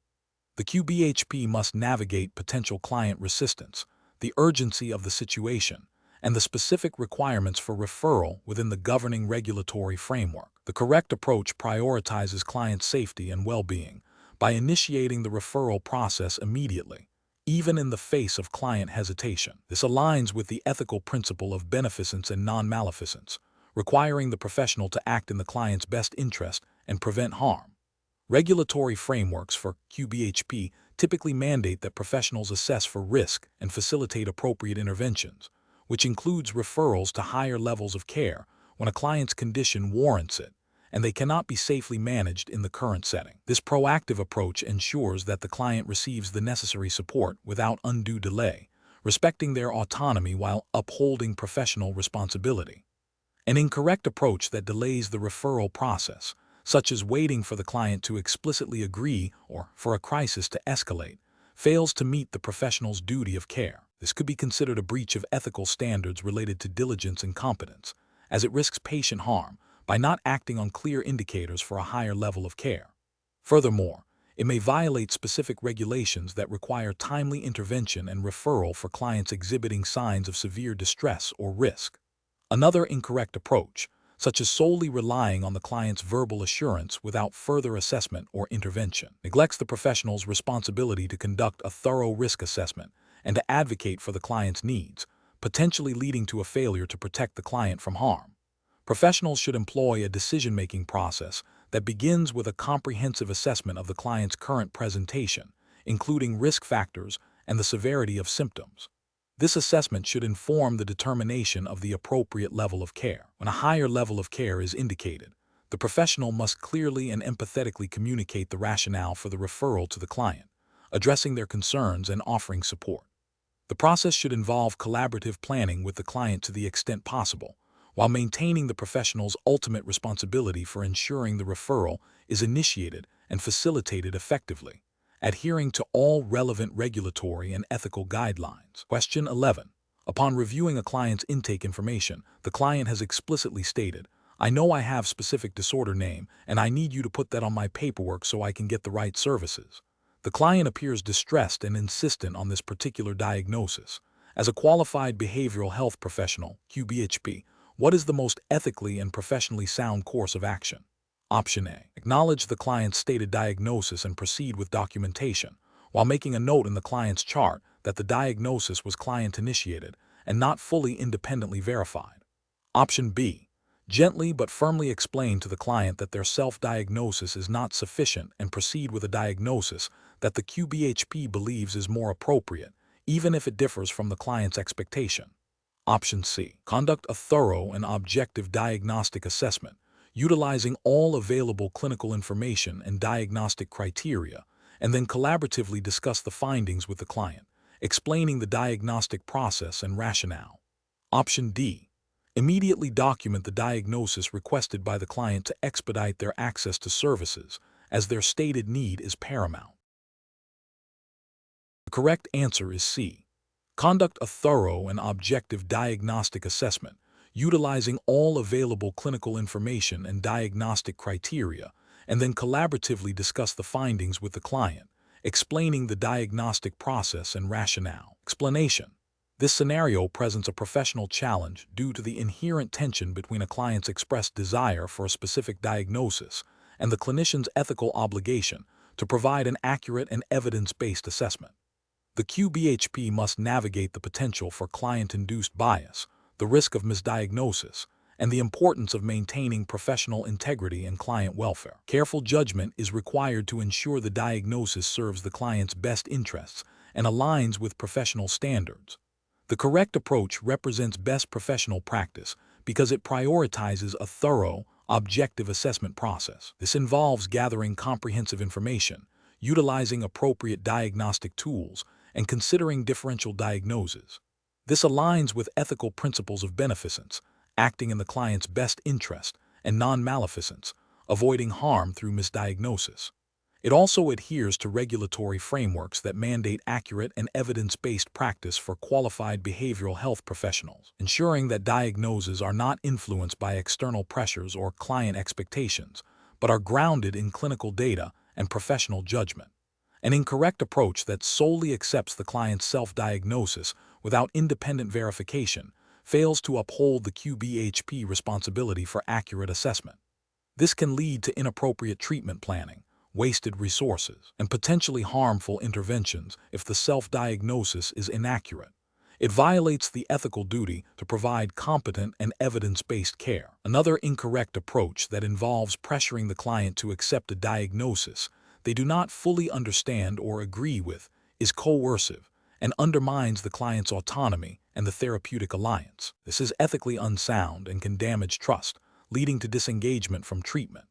The QBHP must navigate potential client resistance, the urgency of the situation, and the specific requirements for referral within the governing regulatory framework. The correct approach prioritizes client safety and well-being by initiating the referral process immediately, even in the face of client hesitation. This aligns with the ethical principle of beneficence and non-maleficence, requiring the professional to act in the client's best interest and prevent harm. Regulatory frameworks for QBHP typically mandate that professionals assess for risk and facilitate appropriate interventions, which includes referrals to higher levels of care when a client's condition warrants it, and they cannot be safely managed in the current setting. This proactive approach ensures that the client receives the necessary support without undue delay, respecting their autonomy while upholding professional responsibility. An incorrect approach that delays the referral process, such as waiting for the client to explicitly agree or for a crisis to escalate, fails to meet the professional's duty of care. This could be considered a breach of ethical standards related to diligence and competence, as it risks patient harm by not acting on clear indicators for a higher level of care. Furthermore, it may violate specific regulations that require timely intervention and referral for clients exhibiting signs of severe distress or risk. Another incorrect approach, such as solely relying on the client's verbal assurance without further assessment or intervention, neglects the professional's responsibility to conduct a thorough risk assessment and to advocate for the client's needs, potentially leading to a failure to protect the client from harm. Professionals should employ a decision-making process that begins with a comprehensive assessment of the client's current presentation, including risk factors and the severity of symptoms. This assessment should inform the determination of the appropriate level of care. When a higher level of care is indicated, the professional must clearly and empathetically communicate the rationale for the referral to the client, addressing their concerns and offering support. The process should involve collaborative planning with the client to the extent possible, while maintaining the professional's ultimate responsibility for ensuring the referral is initiated and facilitated effectively, adhering to all relevant regulatory and ethical guidelines. Question 11. Upon reviewing a client's intake information, the client has explicitly stated, "I know I have specific disorder name, and I need you to put that on my paperwork so I can get the right services." The client appears distressed and insistent on this particular diagnosis. As a qualified behavioral health professional, QBHP, what is the most ethically and professionally sound course of action? Option A. Acknowledge the client's stated diagnosis and proceed with documentation, while making a note in the client's chart that the diagnosis was client-initiated and not fully independently verified. Option B. Gently but firmly explain to the client that their self-diagnosis is not sufficient and proceed with a diagnosis that the QBHP believes is more appropriate, even if it differs from the client's expectation. Option C. Conduct a thorough and objective diagnostic assessment, utilizing all available clinical information and diagnostic criteria, and then collaboratively discuss the findings with the client, explaining the diagnostic process and rationale. Option D. Immediately document the diagnosis requested by the client to expedite their access to services, as their stated need is paramount. The correct answer is C. Conduct a thorough and objective diagnostic assessment, utilizing all available clinical information and diagnostic criteria, and then collaboratively discuss the findings with the client, explaining the diagnostic process and rationale. Explanation. This scenario presents a professional challenge due to the inherent tension between a client's expressed desire for a specific diagnosis and the clinician's ethical obligation to provide an accurate and evidence-based assessment. The QBHP must navigate the potential for client-induced bias, the risk of misdiagnosis, and the importance of maintaining professional integrity and client welfare. Careful judgment is required to ensure the diagnosis serves the client's best interests and aligns with professional standards. The correct approach represents best professional practice because it prioritizes a thorough, objective assessment process. This involves gathering comprehensive information, utilizing appropriate diagnostic tools, and considering differential diagnoses. This aligns with ethical principles of beneficence, acting in the client's best interest, and non-maleficence, avoiding harm through misdiagnosis. It also adheres to regulatory frameworks that mandate accurate and evidence-based practice for qualified behavioral health professionals, ensuring that diagnoses are not influenced by external pressures or client expectations, but are grounded in clinical data and professional judgment. An incorrect approach that solely accepts the client's self-diagnosis without independent verification fails to uphold the QBHP responsibility for accurate assessment. This can lead to inappropriate treatment planning, wasted resources, and potentially harmful interventions if the self-diagnosis is inaccurate. It violates the ethical duty to provide competent and evidence-based care. Another incorrect approach that involves pressuring the client to accept a diagnosis they do not fully understand or agree with is coercive and undermines the client's autonomy and the therapeutic alliance. This is ethically unsound and can damage trust, leading to disengagement from treatment.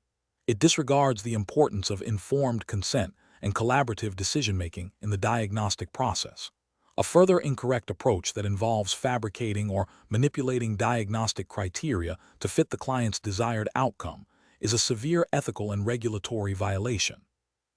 It disregards the importance of informed consent and collaborative decision-making in the diagnostic process. A further incorrect approach that involves fabricating or manipulating diagnostic criteria to fit the client's desired outcome is a severe ethical and regulatory violation.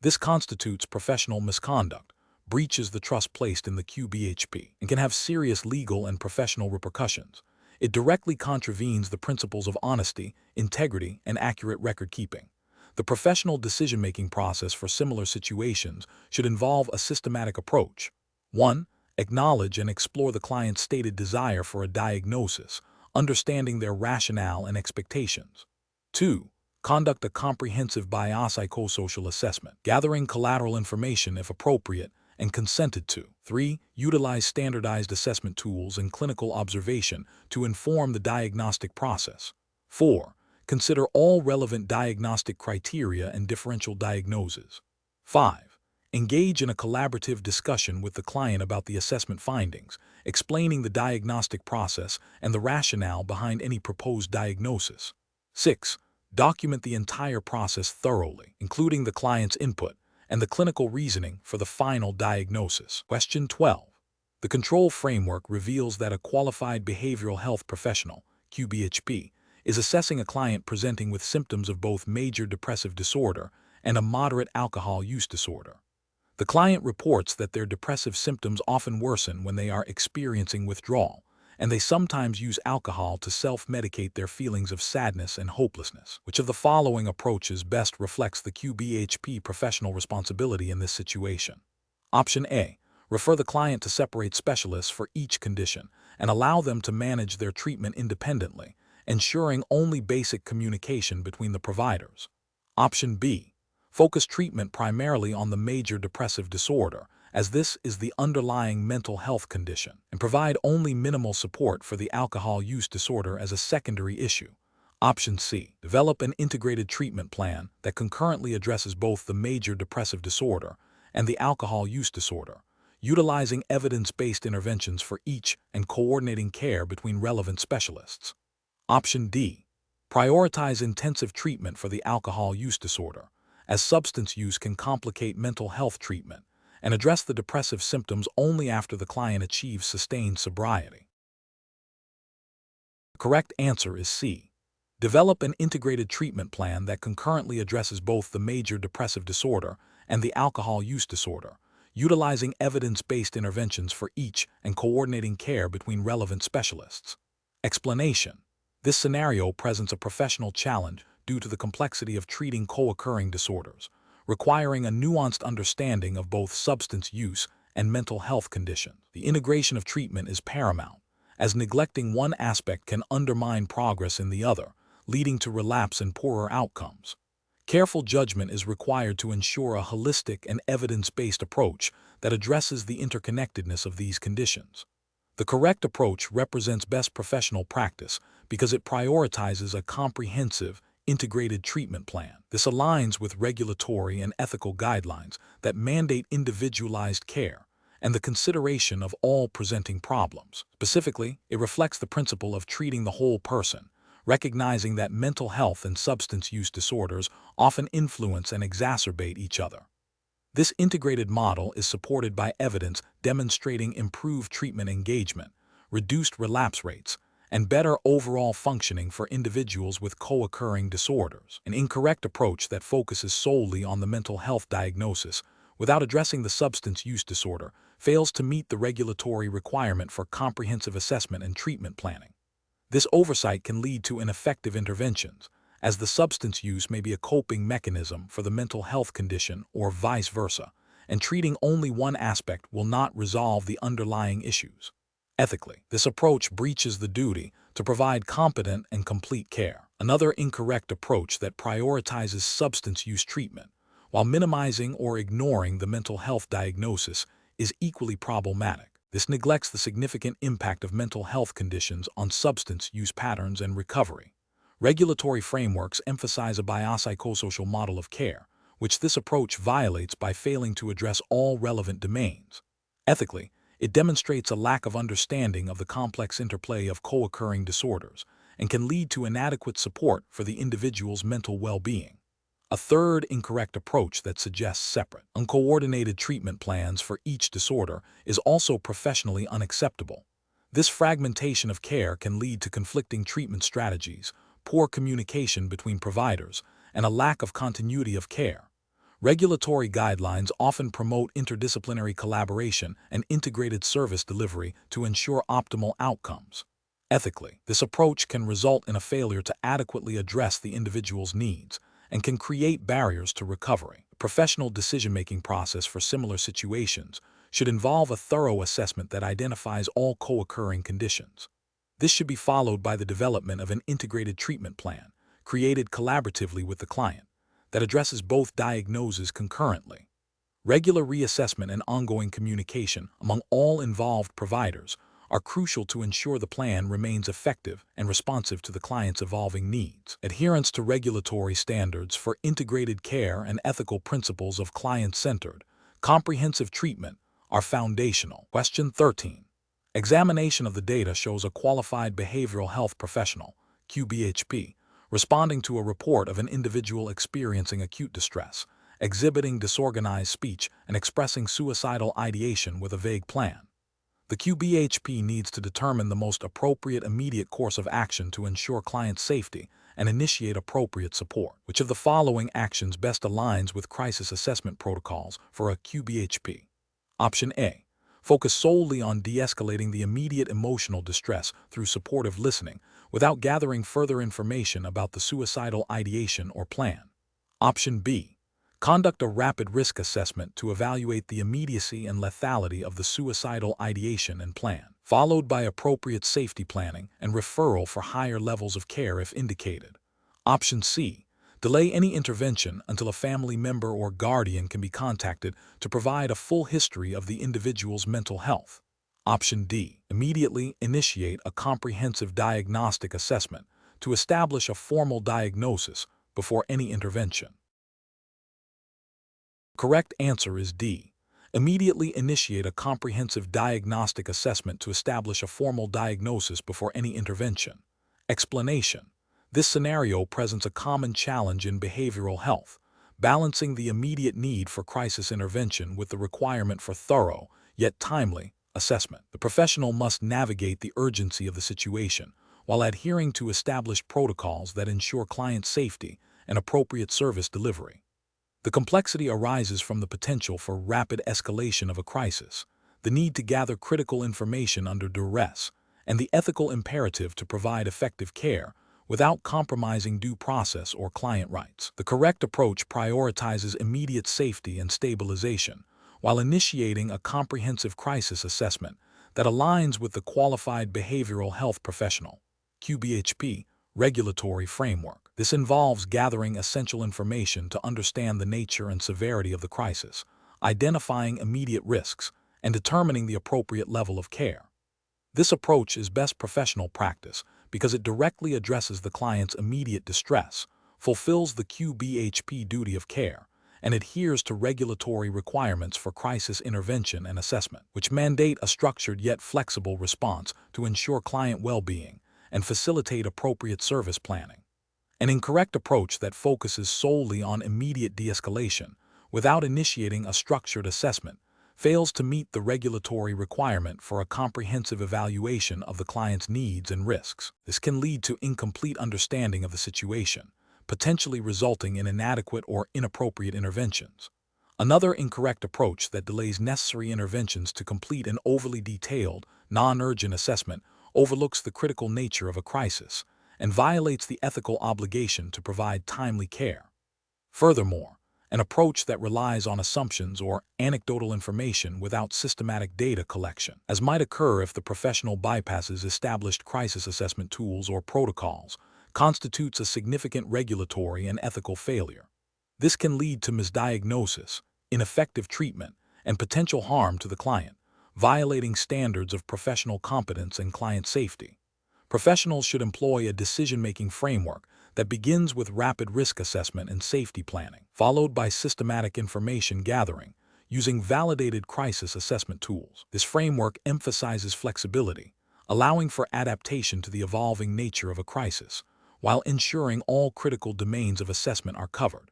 This constitutes professional misconduct, breaches the trust placed in the QBHP, and can have serious legal and professional repercussions. It directly contravenes the principles of honesty, integrity, and accurate record-keeping. The professional decision-making process for similar situations should involve a systematic approach. 1. Acknowledge and explore the client's stated desire for a diagnosis, understanding their rationale and expectations. 2. Conduct a comprehensive biopsychosocial assessment, gathering collateral information if appropriate and consented to. 3. Utilize standardized assessment tools and clinical observation to inform the diagnostic process. 4. Consider all relevant diagnostic criteria and differential diagnoses. 5. Engage in a collaborative discussion with the client about the assessment findings, explaining the diagnostic process and the rationale behind any proposed diagnosis. 6. Document the entire process thoroughly, including the client's input and the clinical reasoning for the final diagnosis. Question 12. The control framework reveals that a qualified behavioral health professional, QBHP, is assessing a client presenting with symptoms of both major depressive disorder and a moderate alcohol use disorder. The client reports that their depressive symptoms often worsen when they are experiencing withdrawal, and they sometimes use alcohol to self-medicate their feelings of sadness and hopelessness. Which of the following approaches best reflects the QBHP professional responsibility in this situation? Option A. Refer the client to separate specialists for each condition and allow them to manage their treatment independently, ensuring only basic communication between the providers. Option B. Focus treatment primarily on the major depressive disorder, as this is the underlying mental health condition, and provide only minimal support for the alcohol use disorder as a secondary issue. Option C. Develop an integrated treatment plan that concurrently addresses both the major depressive disorder and the alcohol use disorder, utilizing evidence-based interventions for each and coordinating care between relevant specialists. Option D. Prioritize intensive treatment for the alcohol use disorder, as substance use can complicate mental health treatment, and address the depressive symptoms only after the client achieves sustained sobriety. The correct answer is C. Develop an integrated treatment plan that concurrently addresses both the major depressive disorder and the alcohol use disorder, utilizing evidence-based interventions for each and coordinating care between relevant specialists. Explanation. This scenario presents a professional challenge due to the complexity of treating co-occurring disorders, requiring a nuanced understanding of both substance use and mental health conditions. The integration of treatment is paramount, as neglecting one aspect can undermine progress in the other, leading to relapse and poorer outcomes. Careful judgment is required to ensure a holistic and evidence-based approach that addresses the interconnectedness of these conditions. The correct approach represents best professional practice because it prioritizes a comprehensive, integrated treatment plan. This aligns with regulatory and ethical guidelines that mandate individualized care and the consideration of all presenting problems. Specifically, it reflects the principle of treating the whole person, recognizing that mental health and substance use disorders often influence and exacerbate each other. This integrated model is supported by evidence demonstrating improved treatment engagement, reduced relapse rates, and better overall functioning for individuals with co-occurring disorders. An incorrect approach that focuses solely on the mental health diagnosis without addressing the substance use disorder fails to meet the regulatory requirement for comprehensive assessment and treatment planning. This oversight can lead to ineffective interventions, as the substance use may be a coping mechanism for the mental health condition or vice versa, and treating only one aspect will not resolve the underlying issues. Ethically, this approach breaches the duty to provide competent and complete care. Another incorrect approach that prioritizes substance use treatment while minimizing or ignoring the mental health diagnosis is equally problematic. This neglects the significant impact of mental health conditions on substance use patterns and recovery. Regulatory frameworks emphasize a biopsychosocial model of care, which this approach violates by failing to address all relevant domains. Ethically, it demonstrates a lack of understanding of the complex interplay of co-occurring disorders and can lead to inadequate support for the individual's mental well-being. A third incorrect approach that suggests separate, uncoordinated treatment plans for each disorder is also professionally unacceptable. This fragmentation of care can lead to conflicting treatment strategies, poor communication between providers, and a lack of continuity of care. Regulatory guidelines often promote interdisciplinary collaboration and integrated service delivery to ensure optimal outcomes. Ethically, this approach can result in a failure to adequately address the individual's needs and can create barriers to recovery. The professional decision-making process for similar situations should involve a thorough assessment that identifies all co-occurring conditions. This should be followed by the development of an integrated treatment plan, created collaboratively with the client, that addresses both diagnoses concurrently. Regular reassessment and ongoing communication among all involved providers are crucial to ensure the plan remains effective and responsive to the client's evolving needs. Adherence to regulatory standards for integrated care and ethical principles of client-centered, comprehensive treatment are foundational. Question 13. Examination of the data shows a qualified behavioral health professional, QBHP, responding to a report of an individual experiencing acute distress, exhibiting disorganized speech, and expressing suicidal ideation with a vague plan. The QBHP needs to determine the most appropriate immediate course of action to ensure client safety and initiate appropriate support. Which of the following actions best aligns with crisis assessment protocols for a QBHP? Option A. Focus solely on de-escalating the immediate emotional distress through supportive listening without gathering further information about the suicidal ideation or plan. Option B. Conduct a rapid risk assessment to evaluate the immediacy and lethality of the suicidal ideation and plan, followed by appropriate safety planning and referral for higher levels of care if indicated. Option C. Delay any intervention until a family member or guardian can be contacted to provide a full history of the individual's mental health. Option D. Immediately initiate a comprehensive diagnostic assessment to establish a formal diagnosis before any intervention. Correct answer is D. Immediately initiate a comprehensive diagnostic assessment to establish a formal diagnosis before any intervention. Explanation. This scenario presents a common challenge in behavioral health, balancing the immediate need for crisis intervention with the requirement for thorough, yet timely, assessment. The professional must navigate the urgency of the situation while adhering to established protocols that ensure client safety and appropriate service delivery. The complexity arises from the potential for rapid escalation of a crisis, the need to gather critical information under duress, and the ethical imperative to provide effective care without compromising due process or client rights. The correct approach prioritizes immediate safety and stabilization while initiating a comprehensive crisis assessment that aligns with the qualified behavioral health professional, QBHP, regulatory framework. This involves gathering essential information to understand the nature and severity of the crisis, identifying immediate risks, and determining the appropriate level of care. This approach is best professional practice because it directly addresses the client's immediate distress, fulfills the QBHP duty of care, and adheres to regulatory requirements for crisis intervention and assessment, which mandate a structured yet flexible response to ensure client well-being and facilitate appropriate service planning. An incorrect approach that focuses solely on immediate de-escalation without initiating a structured assessment fails to meet the regulatory requirement for a comprehensive evaluation of the client's needs and risks. This can lead to incomplete understanding of the situation, potentially resulting in inadequate or inappropriate interventions. Another incorrect approach that delays necessary interventions to complete an overly detailed, non-urgent assessment overlooks the critical nature of a crisis and violates the ethical obligation to provide timely care. Furthermore, an approach that relies on assumptions or anecdotal information without systematic data collection, as might occur if the professional bypasses established crisis assessment tools or protocols, constitutes a significant regulatory and ethical failure. This can lead to misdiagnosis, ineffective treatment, and potential harm to the client, violating standards of professional competence and client safety. Professionals should employ a decision-making framework that begins with rapid risk assessment and safety planning, followed by systematic information gathering using validated crisis assessment tools. This framework emphasizes flexibility, allowing for adaptation to the evolving nature of a crisis, while ensuring all critical domains of assessment are covered.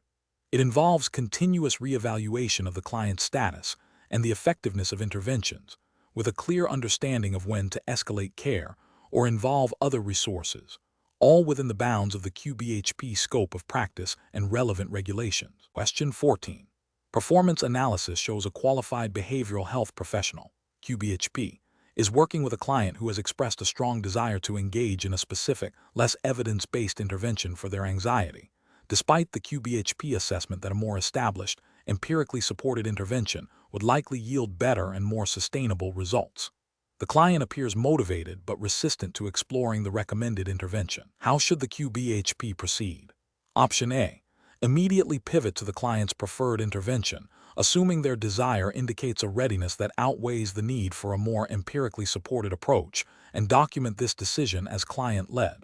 It involves continuous reevaluation of the client's status and the effectiveness of interventions, with a clear understanding of when to escalate care or involve other resources, all within the bounds of the QBHP scope of practice and relevant regulations. Question 14. Performance analysis shows a qualified behavioral health professional, QBHP, is working with a client who has expressed a strong desire to engage in a specific, less evidence-based intervention for their anxiety, despite the QBHP assessment that a more established, empirically supported intervention would likely yield better and more sustainable results. The client appears motivated but resistant to exploring the recommended intervention. How should the QBHP proceed? Option A. Immediately pivot to the client's preferred intervention, assuming their desire indicates a readiness that outweighs the need for a more empirically supported approach, and document this decision as client-led.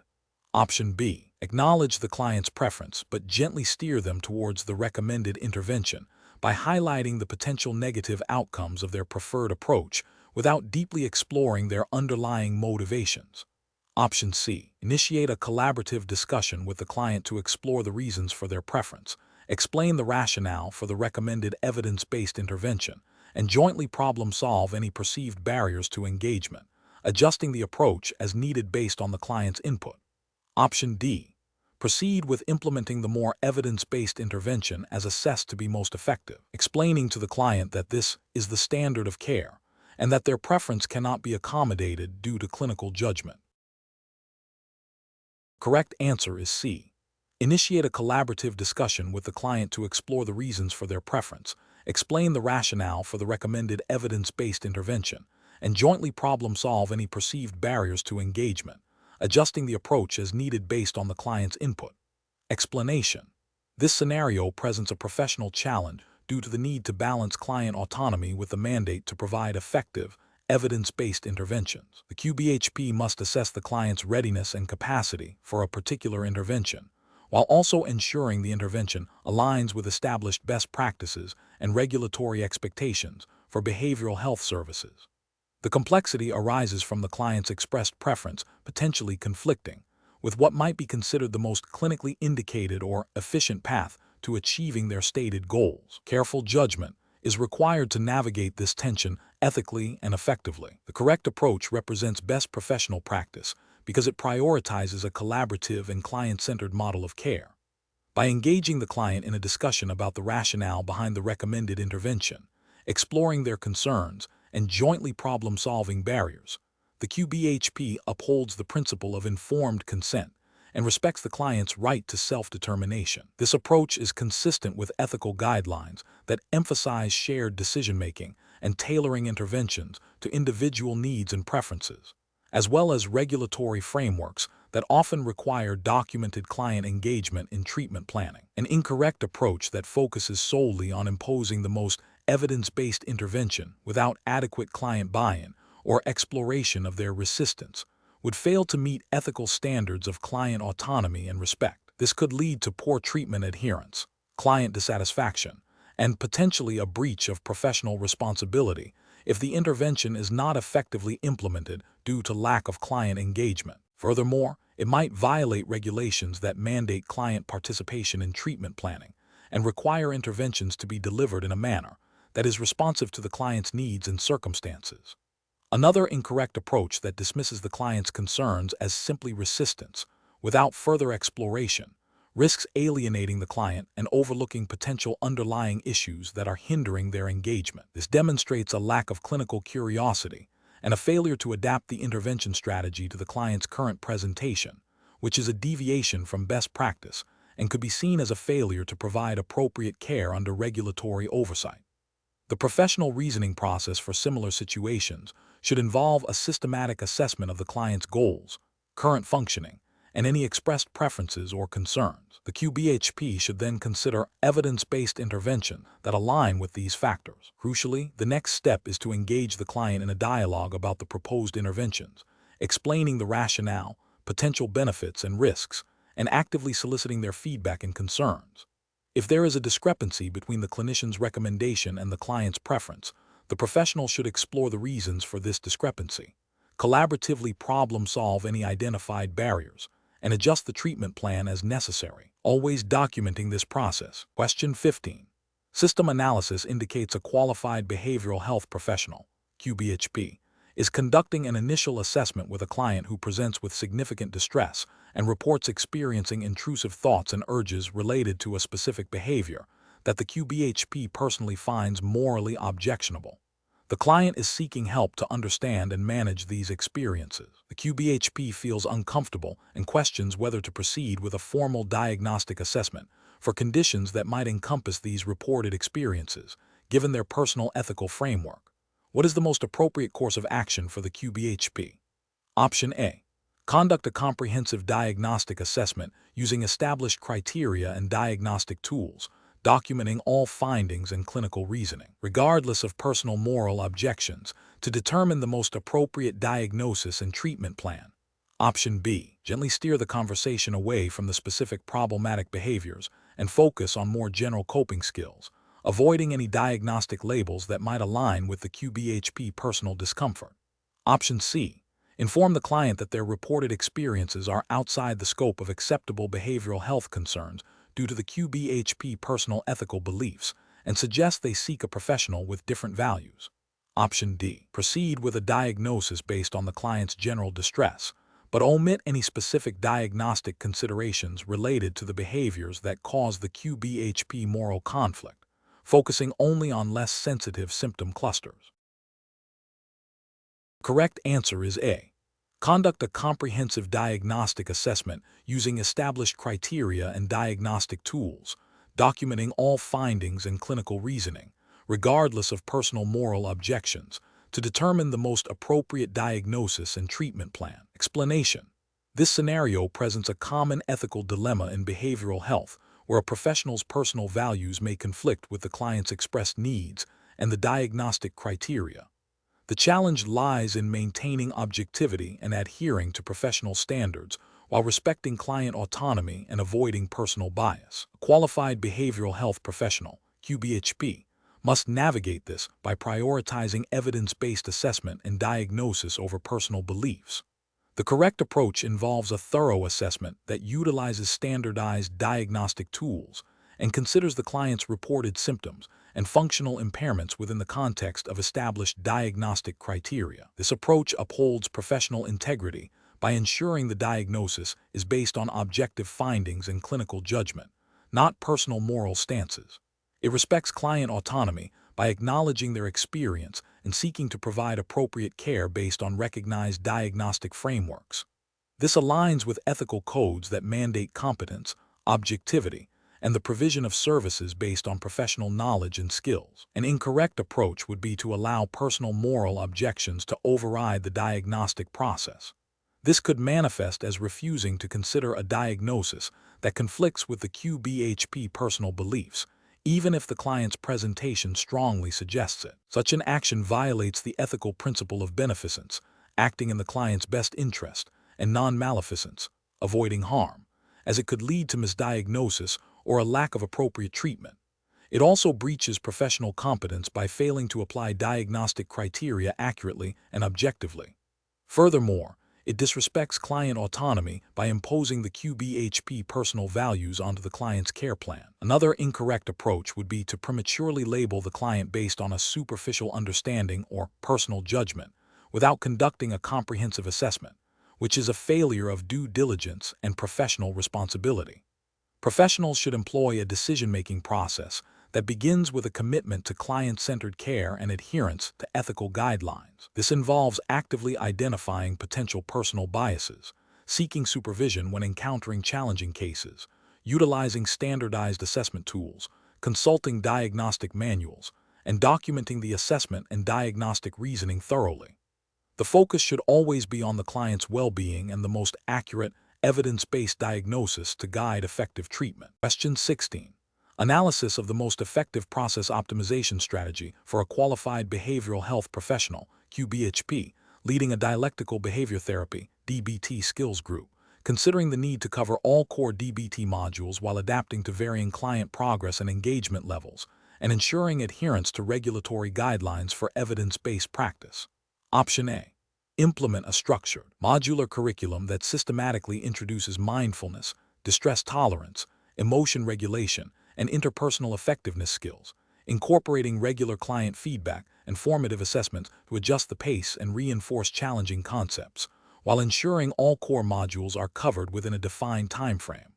Option B. Acknowledge the client's preference, but gently steer them towards the recommended intervention by highlighting the potential negative outcomes of their preferred approach without deeply exploring their underlying motivations. Option C. Initiate a collaborative discussion with the client to explore the reasons for their preference, explain the rationale for the recommended evidence-based intervention, and jointly problem-solve any perceived barriers to engagement, adjusting the approach as needed based on the client's input. Option D. Proceed with implementing the more evidence-based intervention as assessed to be most effective, explaining to the client that this is the standard of care and that their preference cannot be accommodated due to clinical judgment. Correct answer is C. Initiate a collaborative discussion with the client to explore the reasons for their preference, explain the rationale for the recommended evidence-based intervention, and jointly problem-solve any perceived barriers to engagement, adjusting the approach as needed based on the client's input. Explanation. This scenario presents a professional challenge due to the need to balance client autonomy with the mandate to provide effective, evidence-based interventions. The QBHP must assess the client's readiness and capacity for a particular intervention, while also ensuring the intervention aligns with established best practices and regulatory expectations for behavioral health services. The complexity arises from the client's expressed preference potentially conflicting with what might be considered the most clinically indicated or efficient path to achieving their stated goals. Careful judgment is required to navigate this tension ethically and effectively. The correct approach represents best professional practice because it prioritizes a collaborative and client-centered model of care. By engaging the client in a discussion about the rationale behind the recommended intervention, exploring their concerns, and jointly problem-solving barriers, the QBHP upholds the principle of informed consent and respects the client's right to self-determination. This approach is consistent with ethical guidelines that emphasize shared decision-making and tailoring interventions to individual needs and preferences, as well as regulatory frameworks that often require documented client engagement in treatment planning. An incorrect approach that focuses solely on imposing the most evidence-based intervention without adequate client buy-in or exploration of their resistance would fail to meet ethical standards of client autonomy and respect. This could lead to poor treatment adherence, client dissatisfaction, and potentially a breach of professional responsibility if the intervention is not effectively implemented due to lack of client engagement. Furthermore, it might violate regulations that mandate client participation in treatment planning and require interventions to be delivered in a manner that is responsive to the client's needs and circumstances. Another incorrect approach that dismisses the client's concerns as simply resistance, without further exploration, risks alienating the client and overlooking potential underlying issues that are hindering their engagement. This demonstrates a lack of clinical curiosity and a failure to adapt the intervention strategy to the client's current presentation, which is a deviation from best practice and could be seen as a failure to provide appropriate care under regulatory oversight. The professional reasoning process for similar situations should involve a systematic assessment of the client's goals, current functioning, and any expressed preferences or concerns. The QBHP should then consider evidence-based intervention that align with these factors. Crucially, the next step is to engage the client in a dialogue about the proposed interventions, explaining the rationale, potential benefits, and risks, and actively soliciting their feedback and concerns. If there is a discrepancy between the clinician's recommendation and the client's preference, the professional should explore the reasons for this discrepancy, collaboratively problem-solve any identified barriers, and adjust the treatment plan as necessary. always documenting this process. Question 15. System analysis indicates a qualified behavioral health professional, QBHP, is conducting an initial assessment with a client who presents with significant distress and reports experiencing intrusive thoughts and urges related to a specific behavior that the QBHP personally finds morally objectionable. The client is seeking help to understand and manage these experiences. The QBHP feels uncomfortable and questions whether to proceed with a formal diagnostic assessment for conditions that might encompass these reported experiences, given their personal ethical framework. What is the most appropriate course of action for the QBHP? Option A. Conduct a comprehensive diagnostic assessment using established criteria and diagnostic tools, documenting all findings and clinical reasoning, regardless of personal moral objections, to determine the most appropriate diagnosis and treatment plan. Option B. Gently steer the conversation away from the specific problematic behaviors and focus on more general coping skills, avoiding any diagnostic labels that might align with the QBHP personal discomfort. Option C. Inform the client that their reported experiences are outside the scope of acceptable behavioral health concerns due to the QBHP personal ethical beliefs and suggest they seek a professional with different values. Option D. Proceed with a diagnosis based on the client's general distress, but omit any specific diagnostic considerations related to the behaviors that cause the QBHP moral conflict, focusing only on less sensitive symptom clusters. Correct answer is A. Conduct a comprehensive diagnostic assessment using established criteria and diagnostic tools, documenting all findings and clinical reasoning, regardless of personal moral objections, to determine the most appropriate diagnosis and treatment plan. Explanation. This scenario presents a common ethical dilemma in behavioral health, where a professional's personal values may conflict with the client's expressed needs and the diagnostic criteria. The challenge lies in maintaining objectivity and adhering to professional standards while respecting client autonomy and avoiding personal bias. A qualified behavioral health professional, QBHP, must navigate this by prioritizing evidence-based assessment and diagnosis over personal beliefs. The correct approach involves a thorough assessment that utilizes standardized diagnostic tools and considers the client's reported symptoms and functional impairments within the context of established diagnostic criteria. This approach upholds professional integrity by ensuring the diagnosis is based on objective findings and clinical judgment, not personal moral stances. It respects client autonomy by acknowledging their experience and seeking to provide appropriate care based on recognized diagnostic frameworks. This aligns with ethical codes that mandate competence, objectivity, and the provision of services based on professional knowledge and skills. An incorrect approach would be to allow personal moral objections to override the diagnostic process. This could manifest as refusing to consider a diagnosis that conflicts with the QBHP personal beliefs, even if the client's presentation strongly suggests it. Such an action violates the ethical principle of beneficence, acting in the client's best interest, and non-maleficence, avoiding harm, as it could lead to misdiagnosis or a lack of appropriate treatment. It also breaches professional competence by failing to apply diagnostic criteria accurately and objectively. Furthermore, it disrespects client autonomy by imposing the QBHP personal values onto the client's care plan. Another incorrect approach would be to prematurely label the client based on a superficial understanding or personal judgment without conducting a comprehensive assessment, which is a failure of due diligence and professional responsibility. Professionals should employ a decision-making process that begins with a commitment to client-centered care and adherence to ethical guidelines. This involves actively identifying potential personal biases, seeking supervision when encountering challenging cases, utilizing standardized assessment tools, consulting diagnostic manuals, and documenting the assessment and diagnostic reasoning thoroughly. The focus should always be on the client's well-being and the most accurate, evidence-based diagnosis to guide effective treatment. Question 16. Analysis of the most effective process optimization strategy for a qualified behavioral health professional, QBHP, leading a dialectical behavior therapy, DBT skills group, considering the need to cover all core DBT modules while adapting to varying client progress and engagement levels, and ensuring adherence to regulatory guidelines for evidence-based practice. Option A. Implement a structured, modular curriculum that systematically introduces mindfulness, distress tolerance, emotion regulation, and interpersonal effectiveness skills, incorporating regular client feedback and formative assessments to adjust the pace and reinforce challenging concepts, while ensuring all core modules are covered within a defined timeframe.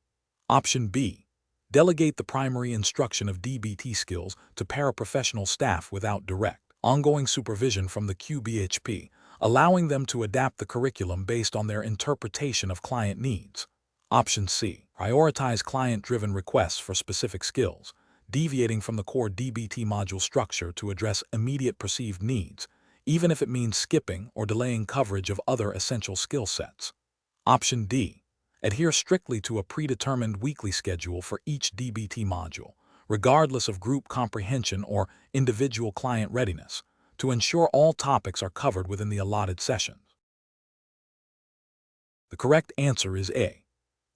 Option B. Delegate the primary instruction of DBT skills to paraprofessional staff without direct, ongoing supervision from the QBHP, allowing them to adapt the curriculum based on their interpretation of client needs. Option C. Prioritize client-driven requests for specific skills, deviating from the core DBT module structure to address immediate perceived needs, even if it means skipping or delaying coverage of other essential skill sets. Option D. Adhere strictly to a predetermined weekly schedule for each DBT module, regardless of group comprehension or individual client readiness, to ensure all topics are covered within the allotted sessions. The correct answer is A.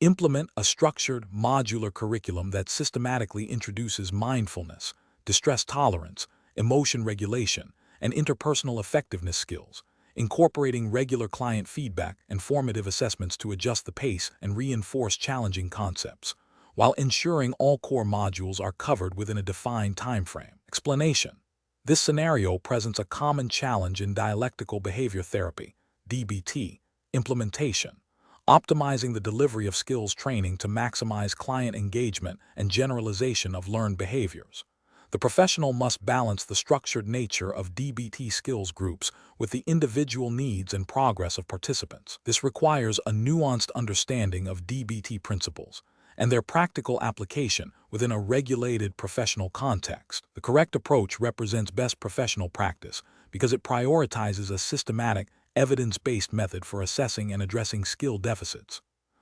Implement a structured, modular curriculum that systematically introduces mindfulness, distress tolerance, emotion regulation, and interpersonal effectiveness skills, incorporating regular client feedback and formative assessments to adjust the pace and reinforce challenging concepts, while ensuring all core modules are covered within a defined timeframe. Explanation. This scenario presents a common challenge in dialectical behavior therapy, DBT, implementation, optimizing the delivery of skills training to maximize client engagement and generalization of learned behaviors. The professional must balance the structured nature of DBT skills groups with the individual needs and progress of participants. This requires a nuanced understanding of DBT principles and their practical application within a regulated professional context. The correct approach represents best professional practice because it prioritizes a systematic, evidence-based method for assessing and addressing skill deficits.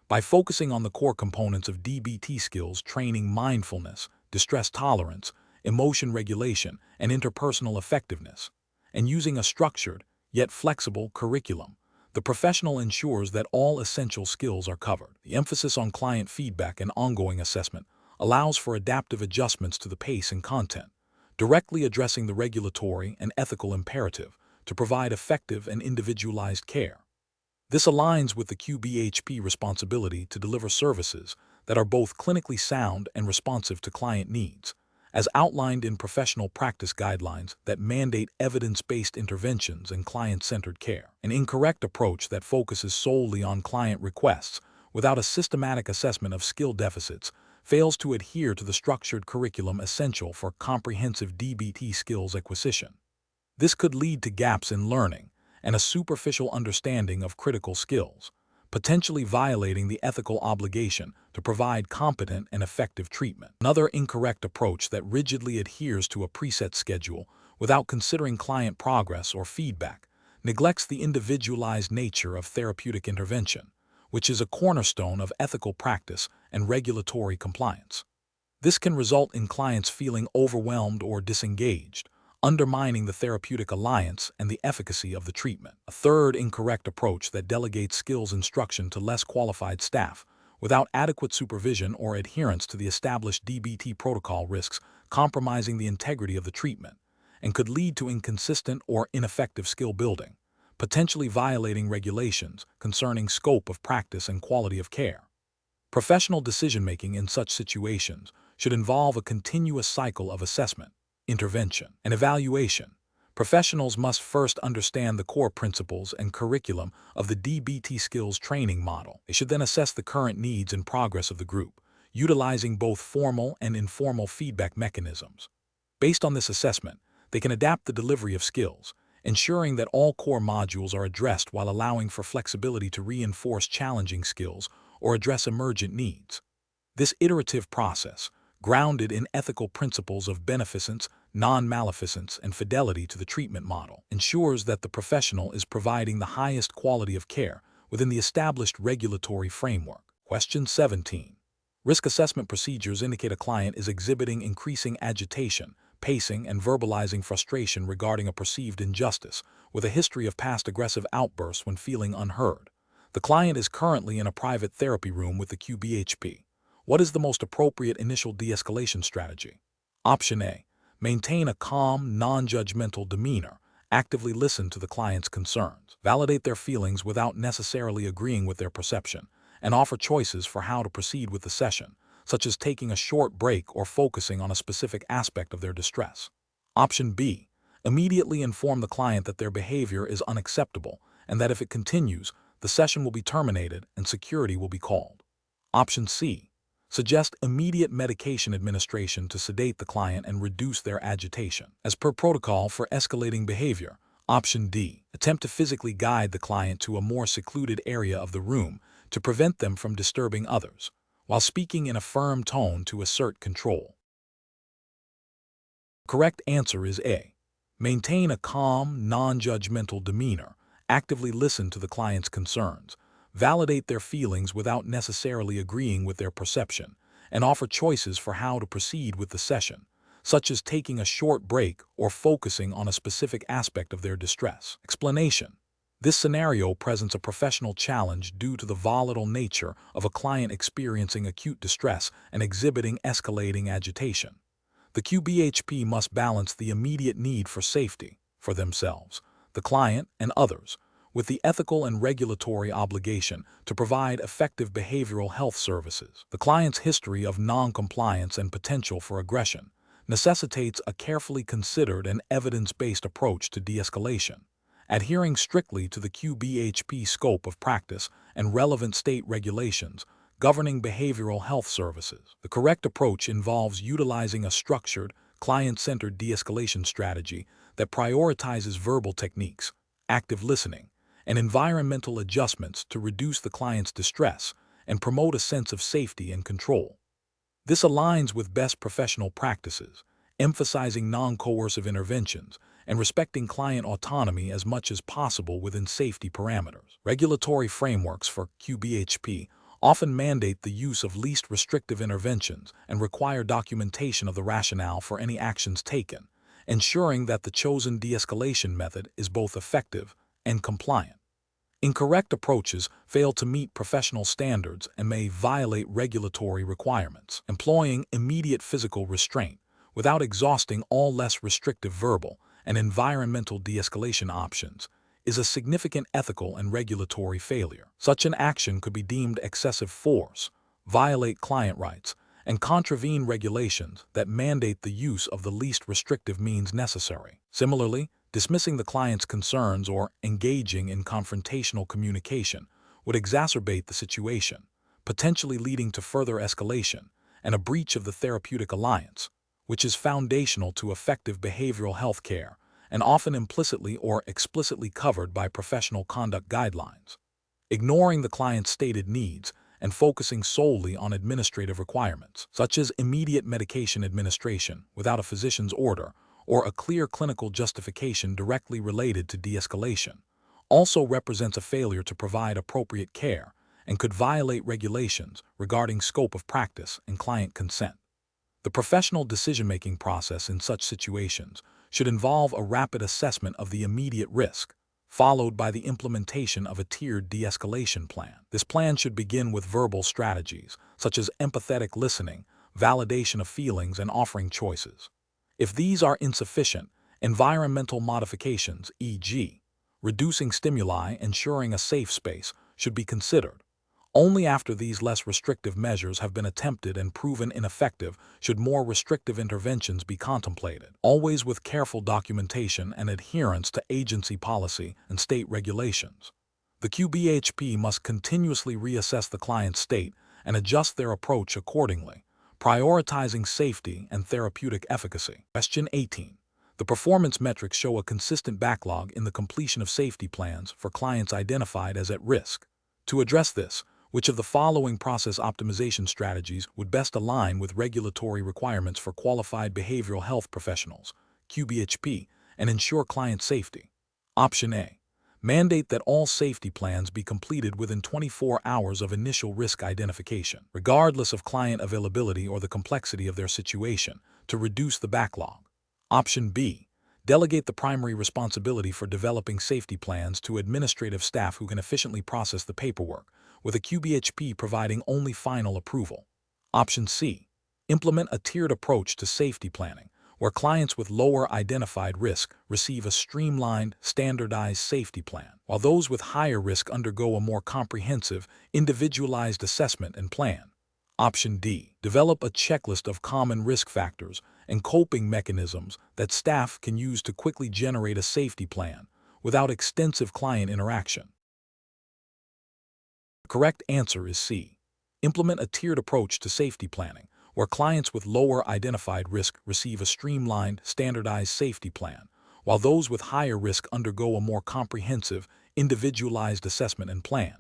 By focusing on the core components of DBT skills training mindfulness, distress tolerance, emotion regulation, and interpersonal effectiveness, and using a structured, yet flexible curriculum, the professional ensures that all essential skills are covered. The emphasis on client feedback and ongoing assessment allows for adaptive adjustments to the pace and content, directly addressing the regulatory and ethical imperative to provide effective and individualized care. This aligns with the QBHP responsibility to deliver services that are both clinically sound and responsive to client needs, as outlined in professional practice guidelines that mandate evidence-based interventions and client-centered care. An incorrect approach that focuses solely on client requests without a systematic assessment of skill deficits fails to adhere to the structured curriculum essential for comprehensive DBT skills acquisition. This could lead to gaps in learning and a superficial understanding of critical skills, potentially violating the ethical obligation to provide competent and effective treatment. Another incorrect approach that rigidly adheres to a preset schedule without considering client progress or feedback neglects the individualized nature of therapeutic intervention, which is a cornerstone of ethical practice and regulatory compliance. This can result in clients feeling overwhelmed or disengaged, undermining the therapeutic alliance and the efficacy of the treatment. A third incorrect approach that delegates skills instruction to less qualified staff without adequate supervision or adherence to the established DBT protocol risks compromising the integrity of the treatment and could lead to inconsistent or ineffective skill building, potentially violating regulations concerning scope of practice and quality of care. Professional decision-making in such situations should involve a continuous cycle of assessment, intervention, and evaluation. Professionals must first understand the core principles and curriculum of the DBT skills training model. They should then assess the current needs and progress of the group, utilizing both formal and informal feedback mechanisms. Based on this assessment, they can adapt the delivery of skills, ensuring that all core modules are addressed while allowing for flexibility to reinforce challenging skills or address emergent needs. This iterative process, grounded in ethical principles of beneficence, non-maleficence, and fidelity to the treatment model, ensures that the professional is providing the highest quality of care within the established regulatory framework. Question 17. Risk assessment procedures indicate a client is exhibiting increasing agitation, pacing, and verbalizing frustration regarding a perceived injustice, with a history of past aggressive outbursts when feeling unheard. The client is currently in a private therapy room with the QBHP. What is the most appropriate initial de-escalation strategy? Option A. Maintain a calm, non-judgmental demeanor. Actively listen to the client's concerns. Validate their feelings without necessarily agreeing with their perception, and offer choices for how to proceed with the session, such as taking a short break or focusing on a specific aspect of their distress. Option B. Immediately inform the client that their behavior is unacceptable and that if it continues, the session will be terminated and security will be called. Option C. Suggest immediate medication administration to sedate the client and reduce their agitation. As per protocol for escalating behavior. Option D. Attempt to physically guide the client to a more secluded area of the room to prevent them from disturbing others, while speaking in a firm tone to assert control. Correct answer is A. Maintain a calm, non-judgmental demeanor, actively listen to the client's concerns, validate their feelings without necessarily agreeing with their perception, and offer choices for how to proceed with the session, such as taking a short break or focusing on a specific aspect of their distress. Explanation. This scenario presents a professional challenge due to the volatile nature of a client experiencing acute distress and exhibiting escalating agitation. The QBHP must balance the immediate need for safety for themselves, the client, and others, with the ethical and regulatory obligation to provide effective behavioral health services. The client's history of non-compliance and potential for aggression necessitates a carefully considered and evidence-based approach to de-escalation, adhering strictly to the QBHP scope of practice and relevant state regulations governing behavioral health services. The correct approach involves utilizing a structured, client-centered de-escalation strategy that prioritizes verbal techniques, active listening, and environmental adjustments to reduce the client's distress and promote a sense of safety and control. This aligns with best professional practices, emphasizing non-coercive interventions and respecting client autonomy as much as possible within safety parameters. Regulatory frameworks for QBHP often mandate the use of least restrictive interventions and require documentation of the rationale for any actions taken, ensuring that the chosen de-escalation method is both effective and compliant. Incorrect approaches fail to meet professional standards and may violate regulatory requirements. Employing immediate physical restraint without exhausting all less restrictive verbal and environmental de-escalation options is a significant ethical and regulatory failure. Such an action could be deemed excessive force, violate client rights, and contravene regulations that mandate the use of the least restrictive means necessary. Similarly, dismissing the client's concerns or engaging in confrontational communication would exacerbate the situation, potentially leading to further escalation and a breach of the therapeutic alliance, which is foundational to effective behavioral health care and often implicitly or explicitly covered by professional conduct guidelines. Ignoring the client's stated needs and focusing solely on administrative requirements, such as immediate medication administration without a physician's order or a clear clinical justification directly related to de-escalation, also represents a failure to provide appropriate care and could violate regulations regarding scope of practice and client consent. The professional decision-making process in such situations should involve a rapid assessment of the immediate risk, followed by the implementation of a tiered de-escalation plan. This plan should begin with verbal strategies, such as empathetic listening, validation of feelings, and offering choices. If these are insufficient, environmental modifications, e.g., reducing stimuli, ensuring a safe space, should be considered. Only after these less restrictive measures have been attempted and proven ineffective should more restrictive interventions be contemplated, always with careful documentation and adherence to agency policy and state regulations. The QBHP must continuously reassess the client's state and adjust their approach accordingly, prioritizing safety and therapeutic efficacy. Question 18. The performance metrics show a consistent backlog in the completion of safety plans for clients identified as at risk. To address this, which of the following process optimization strategies would best align with regulatory requirements for qualified behavioral health professionals, QBHP, and ensure client safety? Option A. Mandate that all safety plans be completed within 24 hours of initial risk identification, regardless of client availability or the complexity of their situation, to reduce the backlog. Option B. Delegate the primary responsibility for developing safety plans to administrative staff who can efficiently process the paperwork, with a QBHP providing only final approval. Option C. Implement a tiered approach to safety planning, where clients with lower identified risk receive a streamlined, standardized safety plan, while those with higher risk undergo a more comprehensive, individualized assessment and plan. Option D. Develop a checklist of common risk factors and coping mechanisms that staff can use to quickly generate a safety plan without extensive client interaction. The correct answer is C. Implement a tiered approach to safety planning, where clients with lower identified risk receive a streamlined, standardized safety plan, while those with higher risk undergo a more comprehensive, individualized assessment and plan.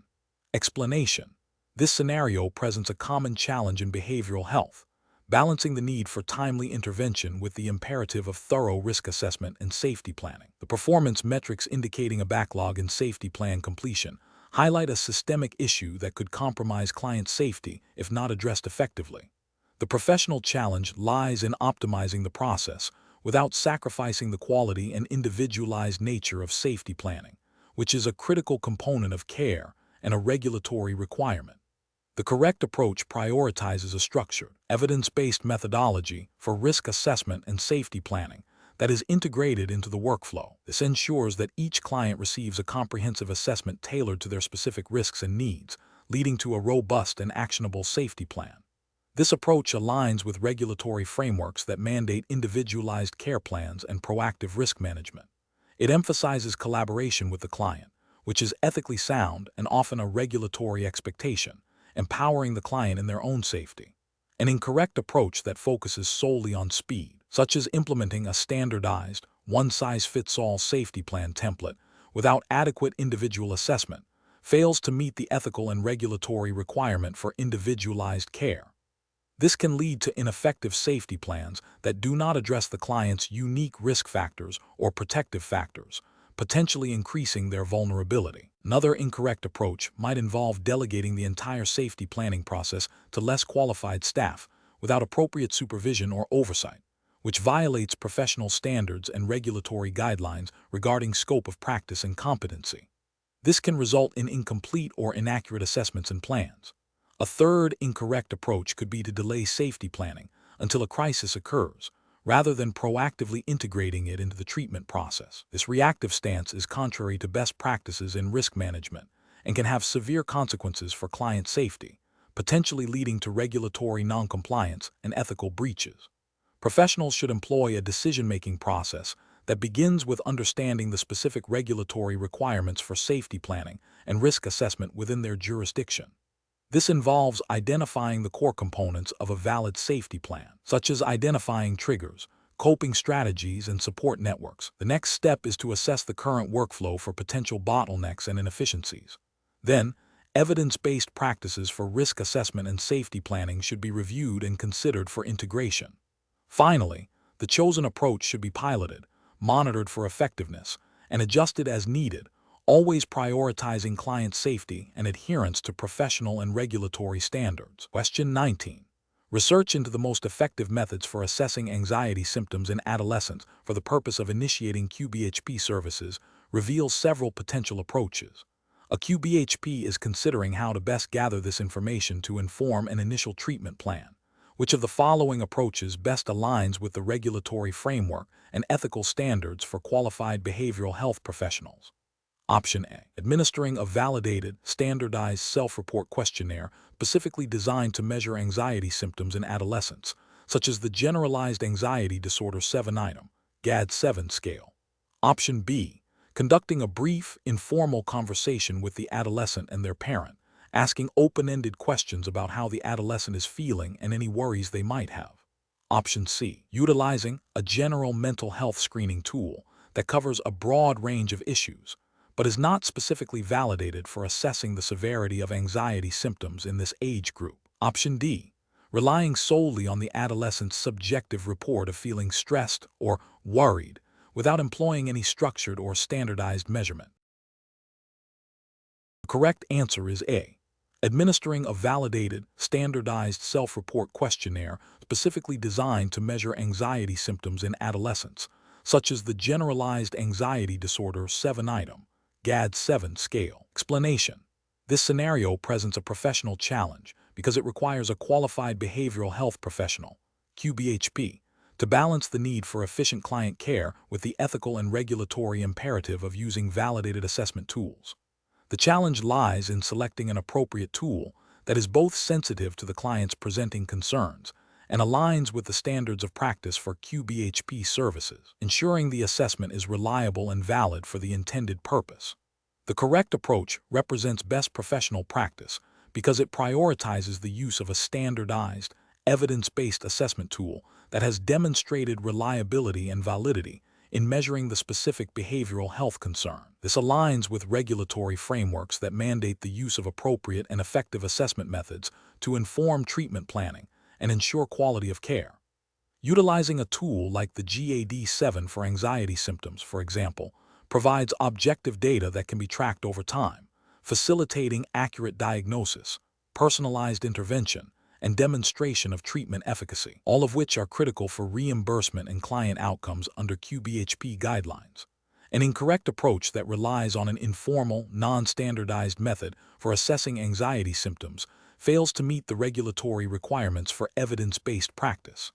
Explanation. This scenario presents a common challenge in behavioral health, balancing the need for timely intervention with the imperative of thorough risk assessment and safety planning. The performance metrics indicating a backlog in safety plan completion highlight a systemic issue that could compromise client safety if not addressed effectively. The professional challenge lies in optimizing the process without sacrificing the quality and individualized nature of safety planning, which is a critical component of care and a regulatory requirement. The correct approach prioritizes a structured, evidence-based methodology for risk assessment and safety planning that is integrated into the workflow. This ensures that each client receives a comprehensive assessment tailored to their specific risks and needs, leading to a robust and actionable safety plan. This approach aligns with regulatory frameworks that mandate individualized care plans and proactive risk management. It emphasizes collaboration with the client, which is ethically sound and often a regulatory expectation, empowering the client in their own safety. An incorrect approach that focuses solely on speed, such as implementing a standardized, one-size-fits-all safety plan template without adequate individual assessment, fails to meet the ethical and regulatory requirement for individualized care. This can lead to ineffective safety plans that do not address the client's unique risk factors or protective factors, potentially increasing their vulnerability. Another incorrect approach might involve delegating the entire safety planning process to less qualified staff without appropriate supervision or oversight, which violates professional standards and regulatory guidelines regarding scope of practice and competency. This can result in incomplete or inaccurate assessments and plans. A third incorrect approach could be to delay safety planning until a crisis occurs, rather than proactively integrating it into the treatment process. This reactive stance is contrary to best practices in risk management and can have severe consequences for client safety, potentially leading to regulatory noncompliance and ethical breaches. Professionals should employ a decision-making process that begins with understanding the specific regulatory requirements for safety planning and risk assessment within their jurisdiction. This involves identifying the core components of a valid safety plan, such as identifying triggers, coping strategies, and support networks. The next step is to assess the current workflow for potential bottlenecks and inefficiencies. Then, evidence-based practices for risk assessment and safety planning should be reviewed and considered for integration. Finally, the chosen approach should be piloted, monitored for effectiveness, and adjusted as needed, always prioritizing client safety and adherence to professional and regulatory standards. Question 19. Research into the most effective methods for assessing anxiety symptoms in adolescents for the purpose of initiating QBHP services reveals several potential approaches. A QBHP is considering how to best gather this information to inform an initial treatment plan. Which of the following approaches best aligns with the regulatory framework and ethical standards for qualified behavioral health professionals? Option A. Administering a validated, standardized self-report questionnaire specifically designed to measure anxiety symptoms in adolescents, such as the Generalized Anxiety Disorder 7-item, GAD-7 scale. Option B. Conducting a brief, informal conversation with the adolescent and their parent, asking open-ended questions about how the adolescent is feeling and any worries they might have. Option C. Utilizing a general mental health screening tool that covers a broad range of issues, but is not specifically validated for assessing the severity of anxiety symptoms in this age group. Option D. Relying solely on the adolescent's subjective report of feeling stressed or worried without employing any structured or standardized measurement. The correct answer is A. Administering a validated, standardized self-report questionnaire specifically designed to measure anxiety symptoms in adolescents, such as the Generalized Anxiety Disorder 7-item, GAD-7 scale. Explanation. This scenario presents a professional challenge because it requires a qualified behavioral health professional, QBHP, to balance the need for efficient client care with the ethical and regulatory imperative of using validated assessment tools. The challenge lies in selecting an appropriate tool that is both sensitive to the client's presenting concerns and aligns with the standards of practice for QBHP services, ensuring the assessment is reliable and valid for the intended purpose. The correct approach represents best professional practice because it prioritizes the use of a standardized, evidence-based assessment tool that has demonstrated reliability and validity in measuring the specific behavioral health concern. This aligns with regulatory frameworks that mandate the use of appropriate and effective assessment methods to inform treatment planning and ensure quality of care. Utilizing a tool like the GAD-7 for anxiety symptoms, for example, provides objective data that can be tracked over time, facilitating accurate diagnosis, personalized intervention, and demonstration of treatment efficacy, all of which are critical for reimbursement and client outcomes under QBHP guidelines. An incorrect approach that relies on an informal, non-standardized method for assessing anxiety symptoms fails to meet the regulatory requirements for evidence-based practice.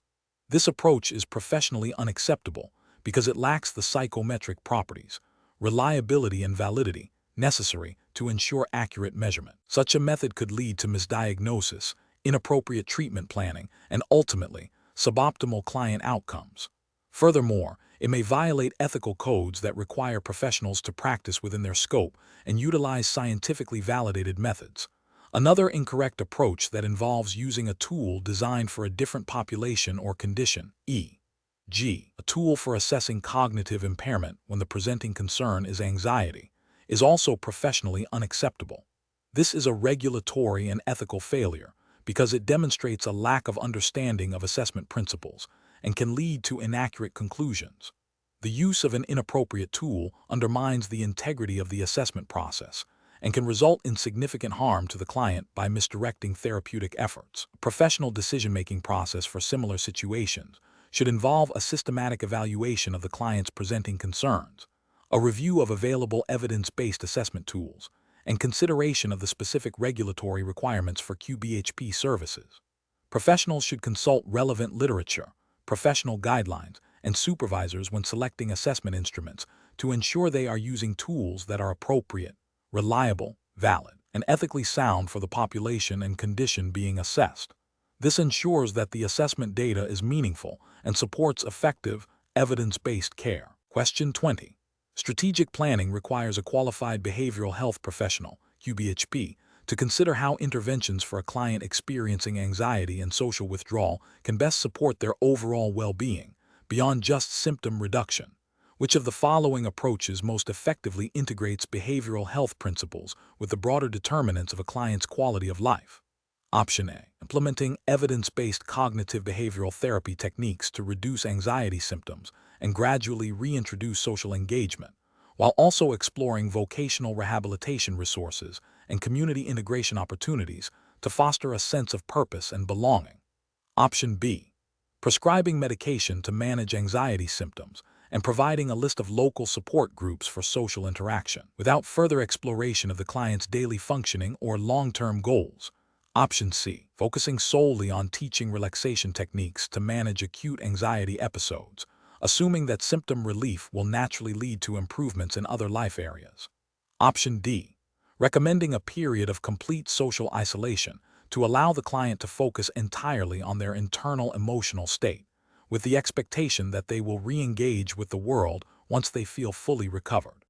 This approach is professionally unacceptable because it lacks the psychometric properties, reliability, and validity necessary to ensure accurate measurement. Such a method could lead to misdiagnosis, inappropriate treatment planning, and ultimately, suboptimal client outcomes. Furthermore, it may violate ethical codes that require professionals to practice within their scope and utilize scientifically validated methods. Another incorrect approach that involves using a tool designed for a different population or condition, e.g., a tool for assessing cognitive impairment when the presenting concern is anxiety, is also professionally unacceptable. This is a regulatory and ethical failure because it demonstrates a lack of understanding of assessment principles and can lead to inaccurate conclusions. The use of an inappropriate tool undermines the integrity of the assessment process and can result in significant harm to the client by misdirecting therapeutic efforts. A professional decision-making process for similar situations should involve a systematic evaluation of the client's presenting concerns, a review of available evidence-based assessment tools, and consideration of the specific regulatory requirements for QBHP services. Professionals should consult relevant literature, professional guidelines, and supervisors when selecting assessment instruments to ensure they are using tools that are appropriate, reliable, valid, and ethically sound for the population and condition being assessed. This ensures that the assessment data is meaningful and supports effective, evidence-based care. Question 20. Strategic planning requires a qualified behavioral health professional, QBHP, to consider how interventions for a client experiencing anxiety and social withdrawal can best support their overall well-being, beyond just symptom reduction. Which of the following approaches most effectively integrates behavioral health principles with the broader determinants of a client's quality of life? Option A. Implementing evidence-based cognitive behavioral therapy techniques to reduce anxiety symptoms and gradually reintroduce social engagement, while also exploring vocational rehabilitation resources and community integration opportunities to foster a sense of purpose and belonging. Option B. Prescribing medication to manage anxiety symptoms and providing a list of local support groups for social interaction, without further exploration of the client's daily functioning or long-term goals. Option C. Focusing solely on teaching relaxation techniques to manage acute anxiety episodes, assuming that symptom relief will naturally lead to improvements in other life areas. Option D. Recommending a period of complete social isolation to allow the client to focus entirely on their internal emotional state, with the expectation that they will re-engage with the world once they feel fully recovered.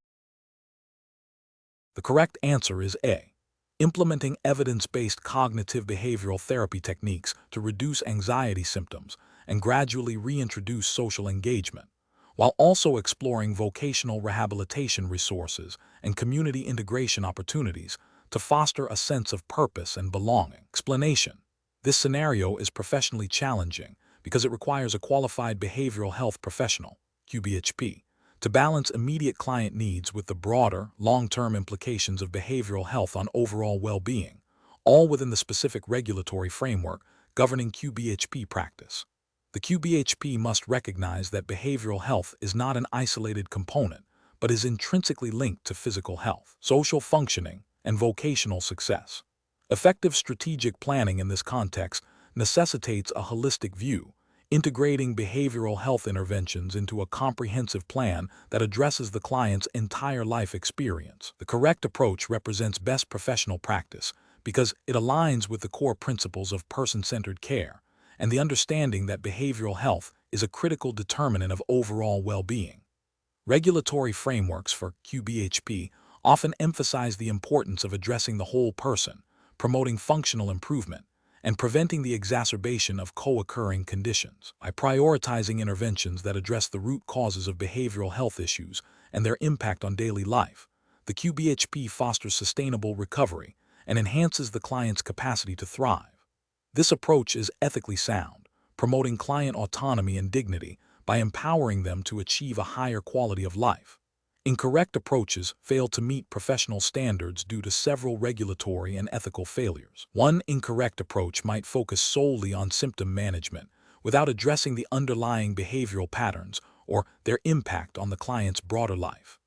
The correct answer is A. Implementing evidence-based cognitive behavioral therapy techniques to reduce anxiety symptoms and gradually reintroduce social engagement, while also exploring vocational rehabilitation resources and community integration opportunities to foster a sense of purpose and belonging. Explanation: this scenario is professionally challenging because it requires a qualified behavioral health professional, QBHP, to balance immediate client needs with the broader, long-term implications of behavioral health on overall well-being, all within the specific regulatory framework governing QBHP practice. The QBHP must recognize that behavioral health is not an isolated component, but is intrinsically linked to physical health, social functioning, and vocational success. Effective strategic planning in this context necessitates a holistic view, integrating behavioral health interventions into a comprehensive plan that addresses the client's entire life experience. The correct approach represents best professional practice because it aligns with the core principles of person-centered care and the understanding that behavioral health is a critical determinant of overall well-being. Regulatory frameworks for QBHP often emphasize the importance of addressing the whole person, promoting functional improvement, and preventing the exacerbation of co-occurring conditions. By prioritizing interventions that address the root causes of behavioral health issues and their impact on daily life, the QBHP fosters sustainable recovery and enhances the client's capacity to thrive. This approach is ethically sound, promoting client autonomy and dignity by empowering them to achieve a higher quality of life. Incorrect approaches fail to meet professional standards due to several regulatory and ethical failures. One incorrect approach might focus solely on symptom management without addressing the underlying behavioral patterns or their impact on the client's broader life.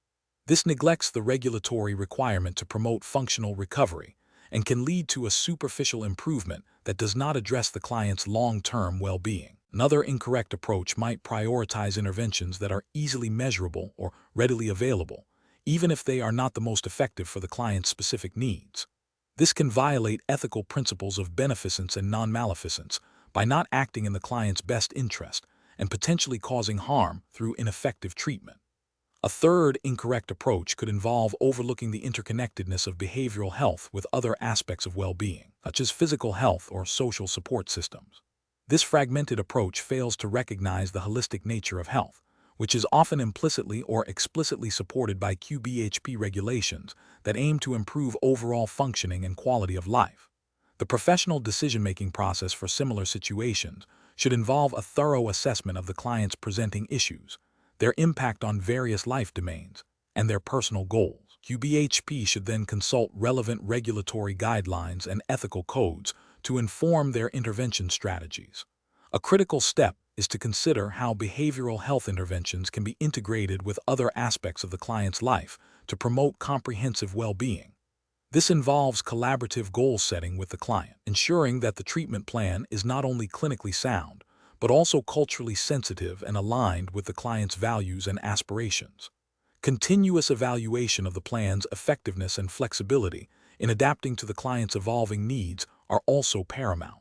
This neglects the regulatory requirement to promote functional recovery and can lead to a superficial improvement that does not address the client's long-term well-being. Another incorrect approach might prioritize interventions that are easily measurable or readily available, even if they are not the most effective for the client's specific needs. This can violate ethical principles of beneficence and non-maleficence by not acting in the client's best interest and potentially causing harm through ineffective treatment. A third incorrect approach could involve overlooking the interconnectedness of behavioral health with other aspects of well-being, such as physical health or social support systems. This fragmented approach fails to recognize the holistic nature of health, which is often implicitly or explicitly supported by QBHP regulations that aim to improve overall functioning and quality of life. The professional decision-making process for similar situations should involve a thorough assessment of the client's presenting issues, their impact on various life domains, and their personal goals. QBHP should then consult relevant regulatory guidelines and ethical codes to inform their intervention strategies. A critical step is to consider how behavioral health interventions can be integrated with other aspects of the client's life to promote comprehensive well-being. This involves collaborative goal setting with the client, ensuring that the treatment plan is not only clinically sound, but also culturally sensitive and aligned with the client's values and aspirations. Continuous evaluation of the plan's effectiveness and flexibility in adapting to the client's evolving needs are also paramount.